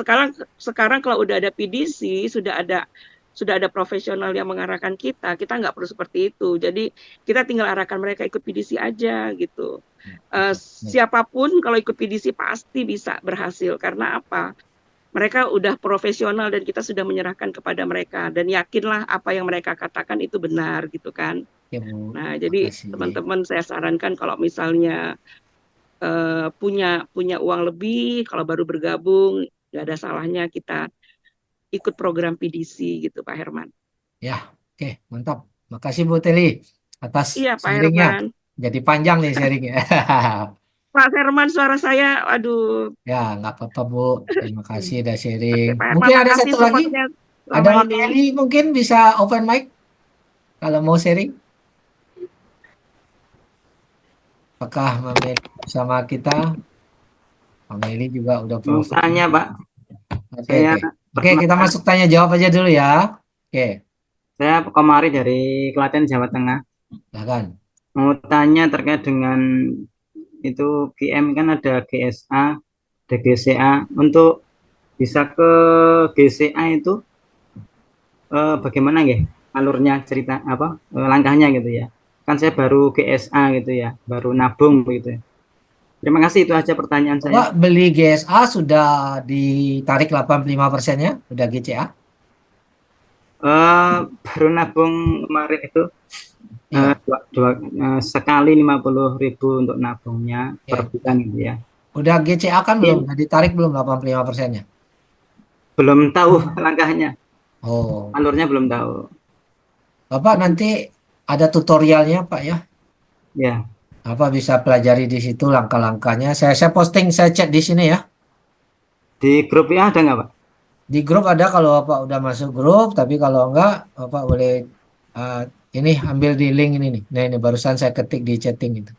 sekarang kalau udah ada PDC, sudah ada sudah ada profesional yang mengarahkan kita nggak perlu seperti itu. Jadi kita tinggal arahkan mereka ikut PDC aja gitu. Siapapun kalau ikut PDC pasti bisa berhasil. Karena apa? Mereka udah profesional dan kita sudah menyerahkan kepada mereka. Dan yakinlah apa yang mereka katakan itu benar gitu kan. Ya, Bu. Nah, jadi Makasih. teman-teman saya sarankan kalau misalnya punya uang lebih, kalau baru bergabung, nggak ada salahnya kita ikut program PDC gitu, Pak Herman. Ya, oke, mantap. Makasih Bu Teli atas Iya, Pak sharingnya. Herman. Jadi panjang nih sharingnya. Pak Herman, suara saya, aduh. Ya, nggak apa-apa Bu. Terima kasih udah sharing. Oke, Pak Herman, Mungkin ada makasih satu lagi. supportnya Ada selama Mbak ini. Meli mungkin bisa open mic kalau mau sharing. Apakah Mbak Meli bersama kita? Mbak Meli juga udah Mau profil. tanya, Pak. Oke, Saya oke. Oke, kita masuk tanya jawab aja dulu ya. Oke, Saya kemarin dari Klaten, Jawa Tengah. silakan. Mau tanya terkait dengan itu QM kan ada GSA, ada GCA. Untuk bisa ke GCA itu bagaimana ya alurnya cerita apa langkahnya gitu ya. Kan saya baru GSA gitu ya, baru nabung gitu ya. Terima kasih, itu aja pertanyaan saya. Bapak beli GSA sudah ditarik 85%-nya, udah GCA? Baru nabung kemarin itu Iya. sekali 50.000 untuk nabungnya Ya. per bulan gitu ya. Udah GCA kan belum? Udah ditarik belum 85%-nya? Belum tahu langkahnya, Oh, alurnya belum tahu. Bapak nanti ada tutorialnya Pak ya? Ya, Apa bisa pelajari di situ langkah-langkahnya? Saya posting, saya chat di sini ya. di grup ya ada nggak, Pak? Di grup ada kalau Bapak udah masuk grup, tapi kalau enggak Bapak boleh ini ambil di link ini nih. Nah, ini barusan saya ketik di chatting itu.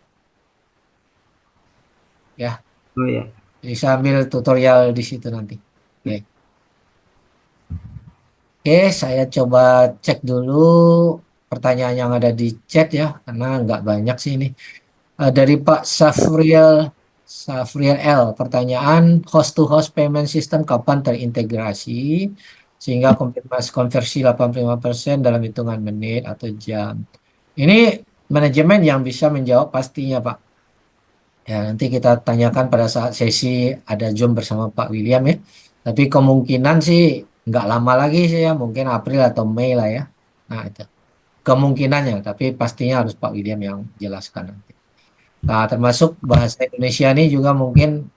Ya, Oh ya. bisa ambil tutorial di situ nanti. Oke. Oke, saya coba cek dulu pertanyaan yang ada di chat ya, karena nggak banyak sih ini. Dari Pak Safriel L, pertanyaan host to host payment system kapan terintegrasi sehingga konversi 85% dalam hitungan menit atau jam. Ini manajemen yang bisa menjawab pastinya Pak. Ya, nanti kita tanyakan pada saat sesi ada Zoom bersama Pak William ya. Tapi kemungkinan sih nggak lama lagi sih ya, mungkin April atau Mei lah ya. Nah itu kemungkinannya, tapi pastinya harus Pak William yang jelaskan nanti. Nah termasuk bahasa Indonesia ini juga mungkin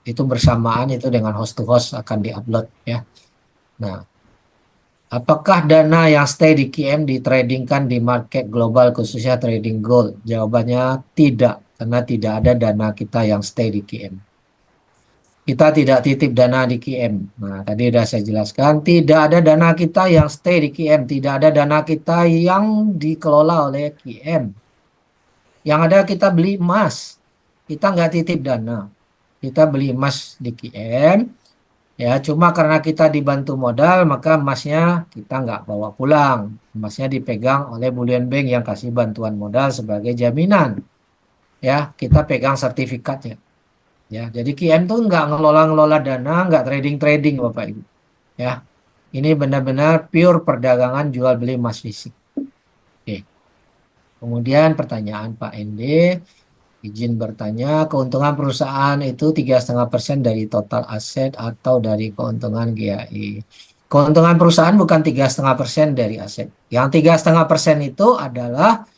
itu bersamaan itu dengan host to host akan diupload ya. Nah, apakah dana yang stay di QM ditradingkan di market global khususnya trading gold? Jawabannya tidak, karena tidak ada dana kita yang stay di QM. Kita tidak titip dana di QM. Nah, tadi sudah saya jelaskan, tidak ada dana kita yang stay di QM, tidak ada dana kita yang dikelola oleh QM. Yang ada kita beli emas, kita nggak titip dana, kita beli emas di QM. Ya, cuma karena kita dibantu modal, maka emasnya kita nggak bawa pulang. Emasnya dipegang oleh Bullion Bank yang kasih bantuan modal sebagai jaminan. Ya, kita pegang sertifikatnya. Ya, jadi QM tuh nggak ngelola dana, nggak trading Bapak Ibu. Ya, ini benar-benar pure perdagangan jual beli emas fisik. Oke. Kemudian pertanyaan Pak ND, izin bertanya, keuntungan perusahaan itu 3,5% dari total aset atau dari keuntungan GAI. Keuntungan perusahaan bukan 3,5% dari aset. Yang 3,5% itu adalah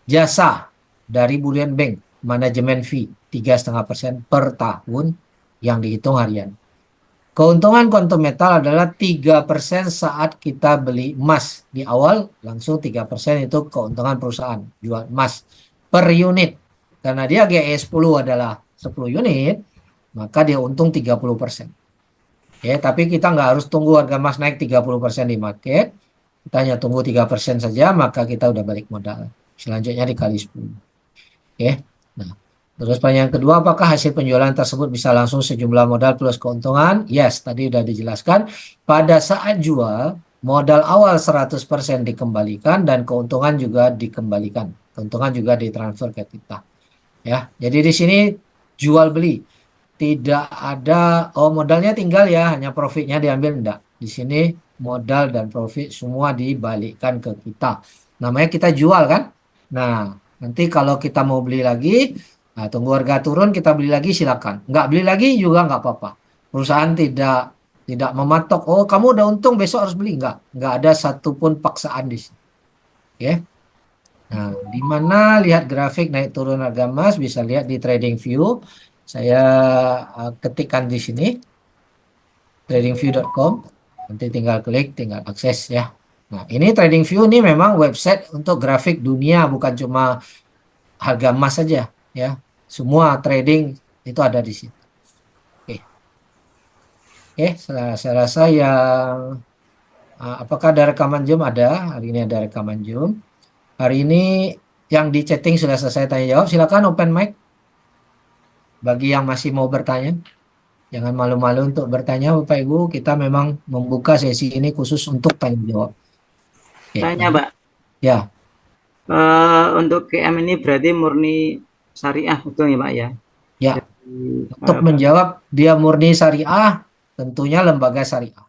jasa dari Bullion Bank, manajemen fee 3,5% per tahun yang dihitung harian. Keuntungan quantum metal adalah 3% saat kita beli emas di awal, langsung 3% itu keuntungan perusahaan jual emas per unit. Karena dia GE 10 adalah 10 unit, maka dia untung 30%. Ya, tapi kita nggak harus tunggu harga emas naik 30% di market. Kita hanya tunggu 3% saja, maka kita udah balik modal. Selanjutnya dikali 10. Oke. Nah, terus pertanyaan kedua, apakah hasil penjualan tersebut bisa langsung sejumlah modal plus keuntungan? Yes, tadi udah dijelaskan. Pada saat jual, modal awal 100% dikembalikan dan keuntungan juga dikembalikan. Keuntungan juga ditransfer ke kita. Ya, jadi di sini jual beli. Tidak ada, modalnya tinggal ya, hanya profitnya diambil, enggak. Di sini modal dan profit semua dibalikkan ke kita. Namanya kita jual kan? Nah, nanti kalau kita mau beli lagi, nah, tunggu harga turun kita beli lagi silakan. Nggak beli lagi juga nggak apa-apa. Perusahaan tidak mematok. Oh, kamu udah untung besok harus beli. Nggak ada satupun paksaan di sini. Oke. Nah, di mana lihat grafik naik turun harga emas bisa lihat di TradingView. Saya ketikkan di sini tradingview.com. Nanti tinggal klik, tinggal akses ya. Nah, ini TradingView ini memang website untuk grafik dunia, bukan cuma harga emas saja ya. Semua trading itu ada di situ. Oke. Oke, saya rasa yang apakah ada rekaman Zoom? Ada. Hari ini ada rekaman Zoom. Hari ini yang di chatting sudah selesai tanya jawab. Silakan open mic. Bagi yang masih mau bertanya, jangan malu-malu untuk bertanya Bapak Ibu. Kita memang membuka sesi ini khusus untuk tanya jawab. Oke, Tanya, Pak. ya. Untuk GM ini berarti murni syariah, betul ya, Pak ya? Ya. Jadi, Untuk menjawab dia murni syariah, tentunya lembaga syariah.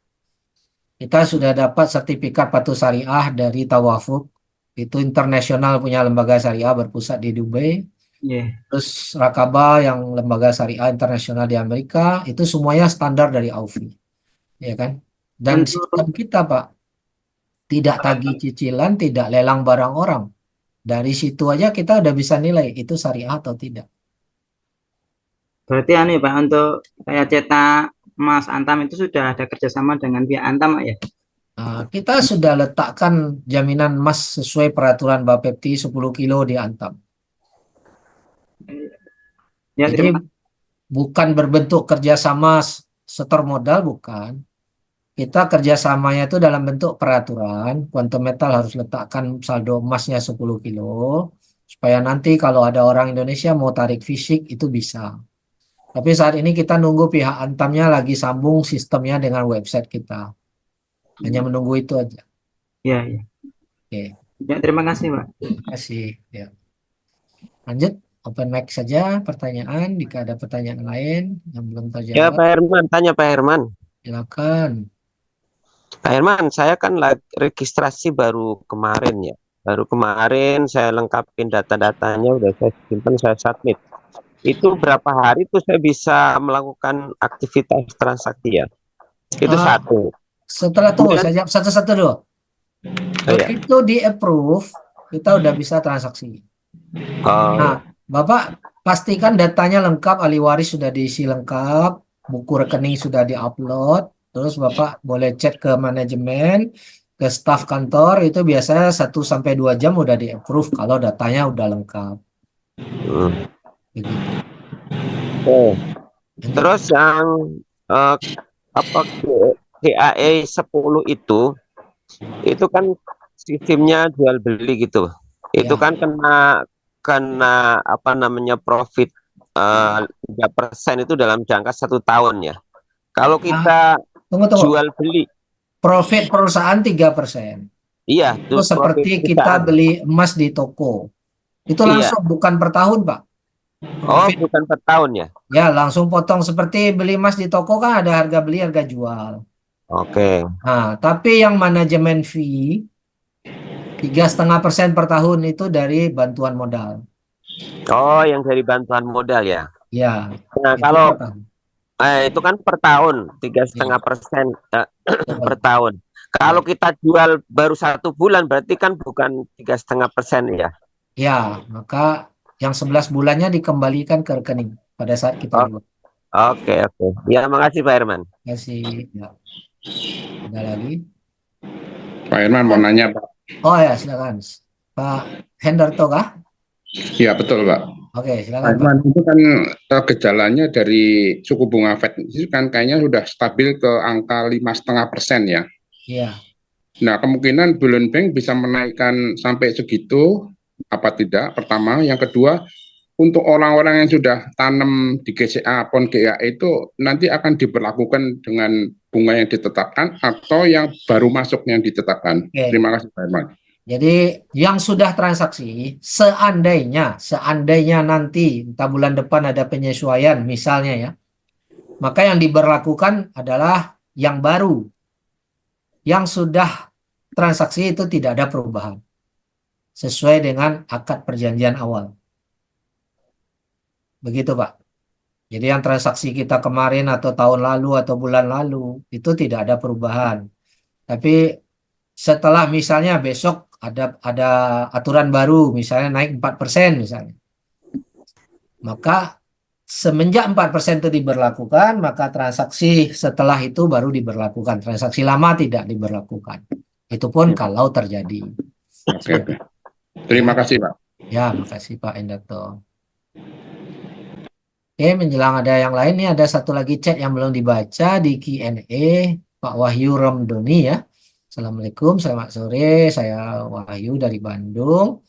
Kita sudah dapat sertifikat patuh syariah dari Tawafuk. Itu internasional punya lembaga syariah berpusat di Dubai. yeah. Terus Rakaba yang lembaga syariah internasional di Amerika, itu semuanya standar dari AUFI. Ya kan? Dan sistem kita, Pak, tidak tagih cicilan, tidak lelang barang orang. Dari situ aja kita udah bisa nilai itu syariah atau tidak. Berarti aneh Pak, untuk kayak cetak Mas Antam itu sudah ada kerjasama dengan pihak Antam Pak ya? Kita sudah letakkan jaminan emas sesuai peraturan Bapepti 10 kilo di Antam. Ya, Jadi bukan berbentuk kerjasama setor modal, bukan. Kita kerjasamanya itu dalam bentuk peraturan. Quantum Metal harus letakkan saldo emasnya 10 kilo. Supaya nanti kalau ada orang Indonesia mau tarik fisik itu bisa. Tapi saat ini kita nunggu pihak Antamnya lagi sambung sistemnya dengan website kita. Hanya menunggu itu aja. Ya, ya. Oke. Ya, terima kasih Pak. Terima kasih. Ya. Lanjut, open mic saja pertanyaan. Jika ada pertanyaan lain yang belum terjawab. Ya Pak Herman, tanya Pak Herman. Silakan. Pak Herman, saya kan registrasi baru kemarin ya. Baru kemarin saya lengkapin data-datanya, udah saya simpan, saya submit. Itu berapa hari tuh saya bisa melakukan aktivitas transaksi ya? Itu satu. Setelah tunggu, saya jawab satu-satu dulu. Iya. Begitu di approve, kita udah bisa transaksi. Nah, Bapak pastikan datanya lengkap, ahli waris sudah diisi lengkap, buku rekening sudah diupload, terus Bapak boleh chat ke manajemen, ke staf kantor, itu biasanya 1-2 jam udah di approve kalau datanya udah lengkap. Begitu. Terus yang apa GAE 10 itu kan sistemnya jual beli gitu. Itu kan kena apa namanya profit 3% itu dalam jangka 1 tahun ya. Kalau kita Tunggu. jual beli Profit perusahaan 3%. iya, Itu seperti kita beli emas di toko. Itu langsung bukan per tahun, Pak. Profit. Oh, bukan per tahun ya? Ya, langsung potong seperti beli emas di toko kan ada harga beli, harga jual. Oke. Nah, tapi yang manajemen fee 3,5% per tahun itu dari bantuan modal. Oh, yang dari bantuan modal ya? Ya. Nah, kalau itu kan per tahun 3,5% per tahun. Kalau kita jual baru 1 bulan berarti kan bukan 3,5% ya? Ya, maka yang 11 bulannya dikembalikan ke rekening pada saat kita jual. Oke. Ya, makasih Pak Herman. Terima kasih. Ya. Ada lagi? Pak Herman mau nanya Pak. Oh ya, silakan. Pak Hendarto kah? Ya betul Pak. Oke, Pak silakan. Herman, itu kan gejalanya dari suku bunga Fed itu kan kayaknya sudah stabil ke angka 5,5% ya. Iya. Nah, kemungkinan Bulan Bank bisa menaikkan sampai segitu apa tidak? Pertama, yang kedua, untuk orang-orang yang sudah tanam di GCA maupun GAE itu nanti akan diberlakukan dengan bunga yang ditetapkan atau yang baru masuk yang ditetapkan. Terima kasih Pak Herman. Jadi yang sudah transaksi, seandainya nanti entah bulan depan ada penyesuaian misalnya ya, maka yang diberlakukan adalah yang baru. yang sudah transaksi itu tidak ada perubahan sesuai dengan akad perjanjian awal. Begitu, Pak. Jadi yang transaksi kita kemarin atau tahun lalu atau bulan lalu itu tidak ada perubahan. Tapi setelah misalnya besok ada aturan baru, misalnya naik 4% misalnya. Maka semenjak 4% itu diberlakukan, maka transaksi setelah itu baru diberlakukan. Transaksi lama tidak diberlakukan. Itu pun kalau terjadi. Oke. Terima kasih, Pak. Ya, makasih Pak Endato. Oke, menjelang ada yang lain nih, ada satu lagi chat yang belum dibaca di Q&A, Pak Wahyu Ramdoni ya. Assalamualaikum, selamat sore, saya Wahyu dari Bandung.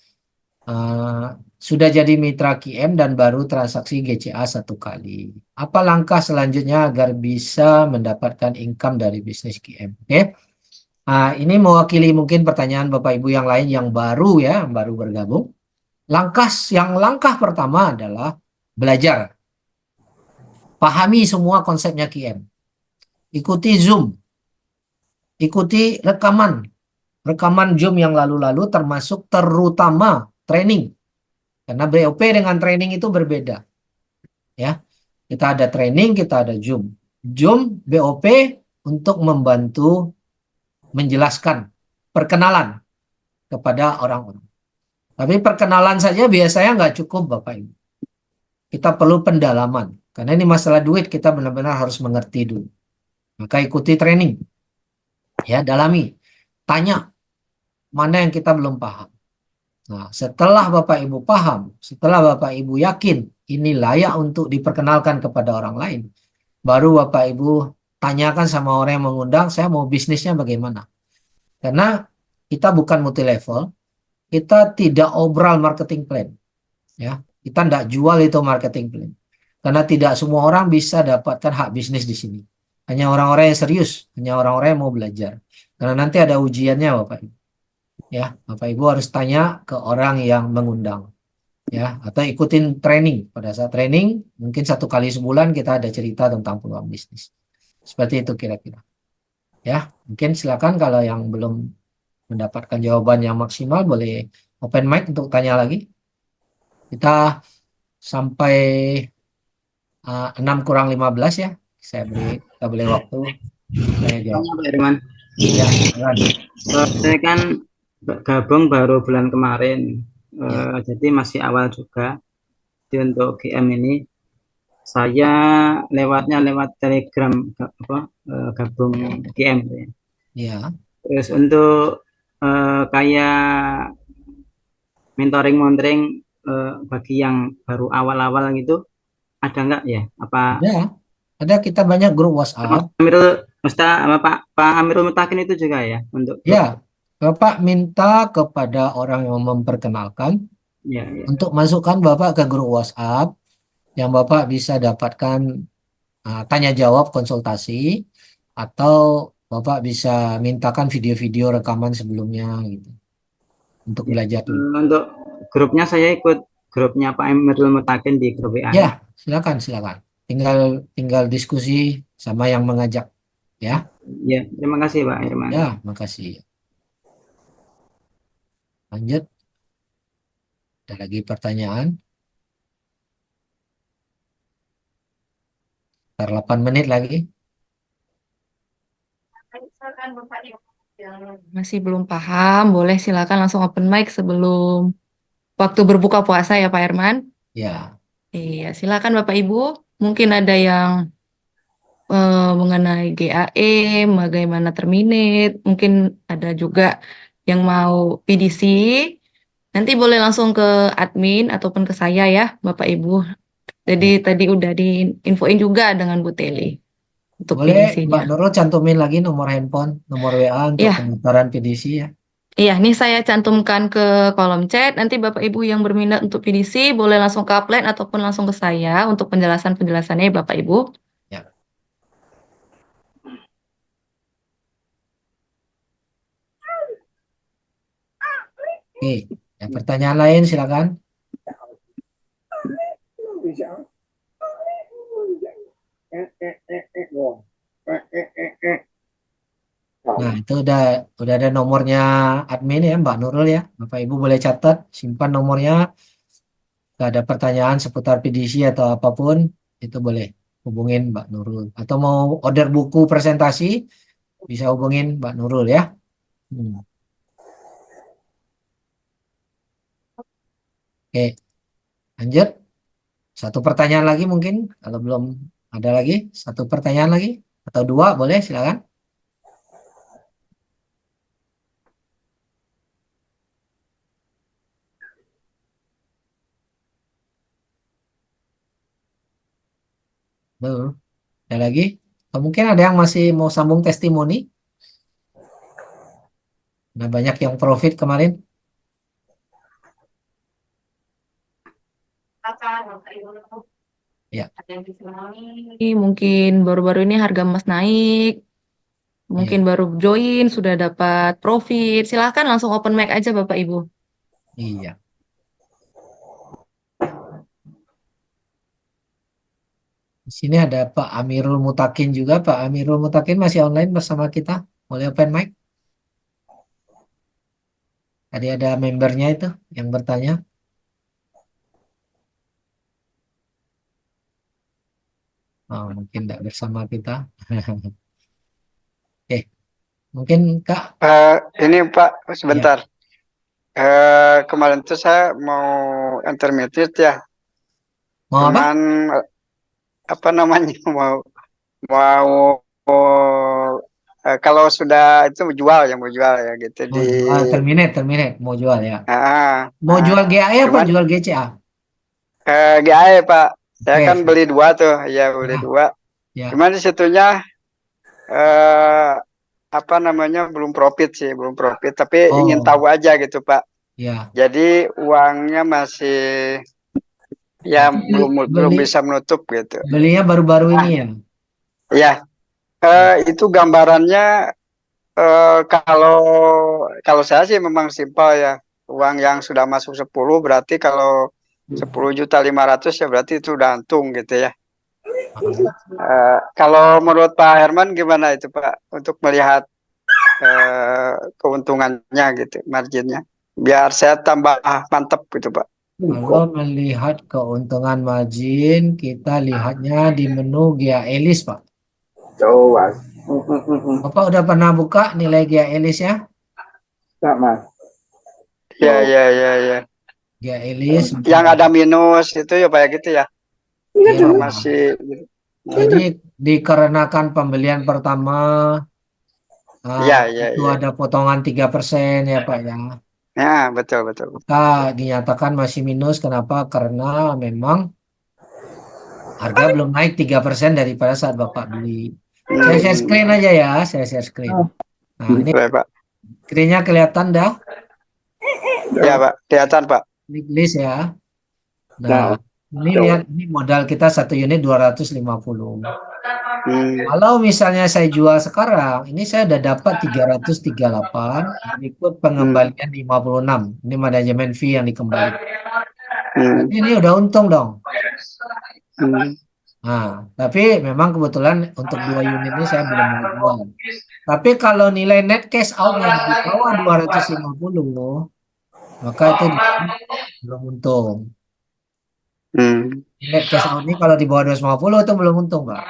Sudah jadi mitra QM dan baru transaksi GCA 1 kali. Apa langkah selanjutnya agar bisa mendapatkan income dari bisnis QM? Oke. Ini mewakili mungkin pertanyaan Bapak Ibu yang lain yang baru ya, yang baru bergabung. Langkah pertama adalah belajar. Pahami semua konsepnya QM. Ikuti Zoom. Ikuti rekaman Zoom yang lalu-lalu termasuk terutama training. Karena BOP dengan training itu berbeda. Ya. Kita ada training, kita ada Zoom. Zoom BOP untuk membantu menjelaskan perkenalan kepada orang-orang. Tapi perkenalan saja biasanya nggak cukup Bapak Ibu. Kita perlu pendalaman. Karena ini masalah duit, kita benar-benar harus mengerti dulu. Maka ikuti training. Ya, dalami. Tanya mana yang kita belum paham. Nah, setelah Bapak Ibu paham, setelah Bapak Ibu yakin ini layak untuk diperkenalkan kepada orang lain, baru Bapak Ibu tanyakan sama orang yang mengundang, saya mau bisnisnya bagaimana. Karena kita bukan multi level, kita tidak obral marketing plan. Ya, kita tidak jual itu marketing plan. Karena tidak semua orang bisa dapatkan hak bisnis di sini. Hanya orang-orang yang serius, hanya orang-orang yang mau belajar. Karena nanti ada ujiannya Bapak Ibu. Ya, Bapak Ibu harus tanya ke orang yang mengundang. Ya, atau ikutin training. Pada saat training, mungkin 1 kali sebulan kita ada cerita tentang peluang bisnis. Seperti itu kira-kira. Ya, mungkin silakan kalau yang belum mendapatkan jawaban yang maksimal boleh open mic untuk tanya lagi. Kita sampai 6:15 ya. Kita beri waktu tanya jawab. Pak Herman. Ya, silakan. Saya kan gabung baru bulan kemarin, jadi masih awal juga. Jadi untuk GM ini saya lewat Telegram gabung GM. Ya. Terus untuk kayak mentoring bagi yang baru awal-awal gitu ada nggak ya? Apa Ya, ada kita banyak grup WhatsApp. Pak Amirul Mutakin itu juga ya untuk Ya, Bapak minta kepada orang yang memperkenalkan ya. untuk masukkan Bapak ke grup WhatsApp yang Bapak bisa dapatkan tanya jawab konsultasi atau Bapak bisa mintakan video-video rekaman sebelumnya gitu untuk belajar dulu. Untuk grupnya saya ikut grupnya Pak Amirul Mutakin di grup WA. Ya, silakan. Tinggal diskusi sama yang mengajak ya. Ya, terima kasih Pak Herman. Ya, makasih. Lanjut. Ada lagi pertanyaan? Sekitar 8 menit lagi. Masih belum paham, boleh silakan langsung open mic sebelum waktu berbuka puasa ya Pak Herman. Ya. Iya, silakan Bapak Ibu. Mungkin ada yang mengenai GAE, bagaimana terminate, mungkin ada juga yang mau PDC. Nanti boleh langsung ke admin ataupun ke saya ya, Bapak Ibu. Jadi tadi udah diinfoin juga dengan Bu Teli untuk Boleh PDC-nya. Mbak Nurul cantumin lagi nomor handphone, nomor WA untuk Iya. pendaftaran PDC ya. Iya, ini saya cantumkan ke kolom chat. Nanti Bapak Ibu yang berminat untuk PDC boleh langsung ke upline ataupun langsung ke saya untuk penjelasannya Bapak Ibu. Ya. Oke, yang pertanyaan lain silakan. Nah, itu udah ada nomornya admin ya, Mbak Nurul ya. Bapak Ibu boleh catat, simpan nomornya. Kalau ada pertanyaan seputar PDC atau apapun, itu boleh hubungin Mbak Nurul. Atau mau order buku presentasi, bisa hubungin Mbak Nurul ya. Hmm. Oke, lanjut. Satu pertanyaan lagi mungkin, kalau belum ada lagi, satu pertanyaan lagi. Atau dua, boleh silakan. Belum. Ada lagi? Atau mungkin ada yang masih mau sambung testimoni? Nah, banyak yang profit kemarin. Ya. Mungkin baru-baru ini harga emas naik, mungkin baru join sudah dapat profit. Silahkan langsung open mic aja Bapak Ibu. Iya. Di sini ada Pak Amirul Mutakin juga. Pak Amirul Mutakin masih online bersama kita. Boleh open mic? Tadi ada membernya itu yang bertanya. Oh, mungkin tidak bersama kita. Oke, mungkin Kak. Ini Pak, sebentar. Kemarin tuh saya mau intermediate ya. Mau apa? Cuman apa namanya mau kalau sudah itu jual ya gitu Mau jual terminate mau jual ya. Mau jual GAE apa cuman jual GCA? GAE Pak. Saya Oke, kan beli dua tuh, ya beli Ya. dua. Ya. Cuman di situnya apa namanya belum profit sih, belum profit. Tapi ingin Oh, tahu aja gitu Pak. ya. Jadi uangnya masih ya belum bisa menutup gitu. Belinya baru-baru ini ya. Ya, itu gambarannya kalau saya sih memang simpel ya. Uang yang sudah masuk 10 berarti kalau 10.500.000 ya berarti itu udah untung gitu ya. Kalau menurut Pak Herman gimana itu Pak untuk melihat keuntungannya gitu, marginnya, biar saya tambah mantep gitu Pak. Kalau melihat keuntungan margin, kita lihatnya di menu GA-Elis, Pak. Coba. Bapak udah pernah buka nilai GA-Elis ya? Sama. Ya. GA-Elis. Yang ada minus itu ya Pak ya gitu ya. Ya. Informasi. Jadi dikarenakan pembelian pertama, itu ada potongan 3% ya Pak ya. Ya, betul. Maka dinyatakan masih minus. Kenapa? Karena memang harga belum naik 3% daripada saat Bapak beli. Saya share screen aja ya, saya share screen. Nah, ini screen-nya kelihatan dah? Ya Pak, kelihatan Pak. Klik list ya. Nah, ini lihat, ini modal kita 1 unit 250. Kalau misalnya saya jual sekarang, ini saya udah dapat 338, berikut pengembalian 56. Ini manajemen fee yang dikembalikan. Jadi ini udah untung dong. Nah, tapi memang kebetulan untuk 2 unit ini saya belum mau jual. Tapi kalau nilai net cash out-nya di bawah 250, maka itu belum untung. Net cash out ini kalau di bawah 250 itu belum untung, Pak.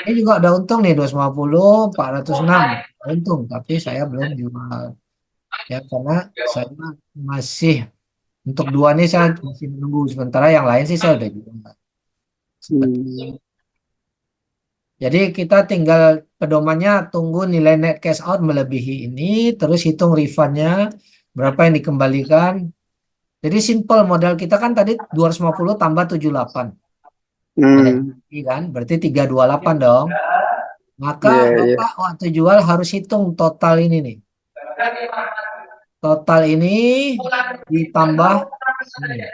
Ini juga udah untung nih 250, 406 untung, tapi saya belum jual. Ya karena saya masih untuk 2 ini saya masih menunggu, sementara yang lain sih saya udah jual. Jadi kita tinggal pedomannya tunggu nilai net cash out melebihi ini, terus hitung refundnya berapa yang dikembalikan. Jadi simple, modal kita kan tadi 250 tambah 78. Ada kan? Berarti 328 dong. Maka Bapak waktu jual harus hitung total ini nih. Total ini ditambah ini.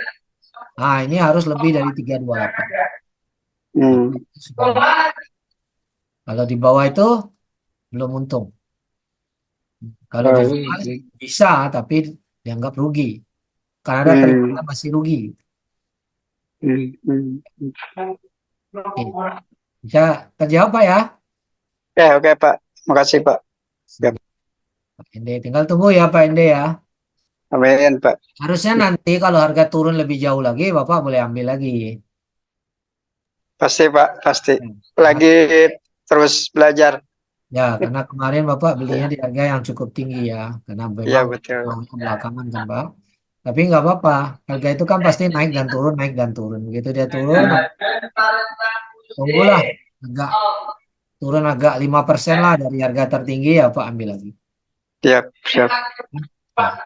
Nah, ini harus lebih dari 328. Kalau di bawah itu belum untung. Kalau dijual bisa, tapi dianggap rugi. Karena ada ternyata masih rugi. Oke. Bisa terjawab Pak ya? Oke Pak. Makasih Pak. Pak Ende. Tinggal tunggu ya Pak Ende ya. Amin, Pak. Harusnya nanti kalau harga turun lebih jauh lagi, Bapak boleh ambil lagi. Pasti, Pak, pasti. Ya, Lagi terus belajar. ya, karena kemarin Bapak belinya di harga yang cukup tinggi ya, karena Iya, memang betul. belakangan kan Pak. Tapi nggak apa-apa, harga itu kan pasti naik dan turun, naik dan turun. Begitu dia turun, tunggulah agak turun agak 5% lah dari harga tertinggi ya Pak ambil lagi. Siap, siap. Ya.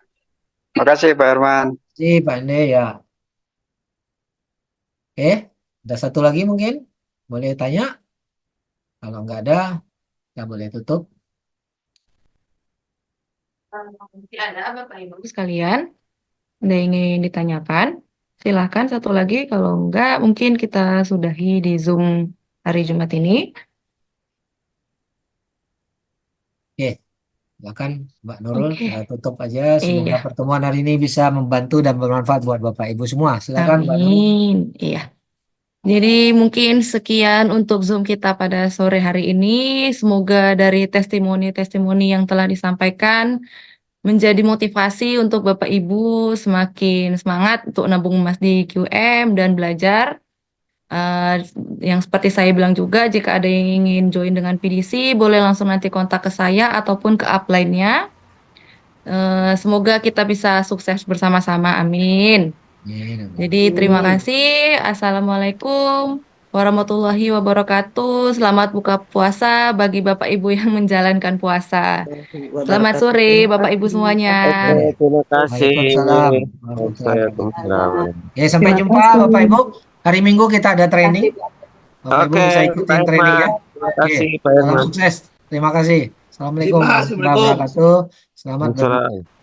Makasih, Pak Herman. Sih Pak Ende ya. Oke, ada satu lagi mungkin boleh tanya. Kalau nggak ada, ya boleh tutup. Masih ada Bapak Ibu sekalian, ada yang ingin ditanyakan? Silahkan satu lagi, kalau enggak mungkin kita sudahi di Zoom hari Jumat ini. Oke, silakan Mbak Nurul, Oke. kita tutup aja. Semoga Iya, pertemuan hari ini bisa membantu dan bermanfaat buat Bapak Ibu semua. Silakan Mbak Nurul. amin. Iya. Jadi mungkin sekian untuk Zoom kita pada sore hari ini. Semoga dari testimoni-testimoni yang telah disampaikan menjadi motivasi untuk Bapak Ibu semakin semangat untuk nabung emas di QM dan belajar. Yang seperti saya bilang juga, jika ada yang ingin join dengan PDC, boleh langsung nanti kontak ke saya ataupun ke upline-nya. Semoga kita bisa sukses bersama-sama. Amin. Jadi terima kasih. Assalamualaikum warahmatullahi wabarakatuh. Selamat buka puasa bagi Bapak Ibu yang menjalankan puasa. Selamat sore Bapak Ibu semuanya. Oke, terima kasih. Waalaikumsalam warahmatullahi wabarakatuh. Waalaikumsalam. Ya, sampai Terima jumpa kasih. Bapak Ibu. Hari Minggu kita ada training. Kasih. Bapak Ibu Oke, bisa Pak ikutin training ya. Herman. Terima Oke, kasih, Pak salam Herman. sukses. Terima kasih. Assalamualaikum warahmatullahi wabarakatuh. Selamat berbuka. Waalaikumsalam.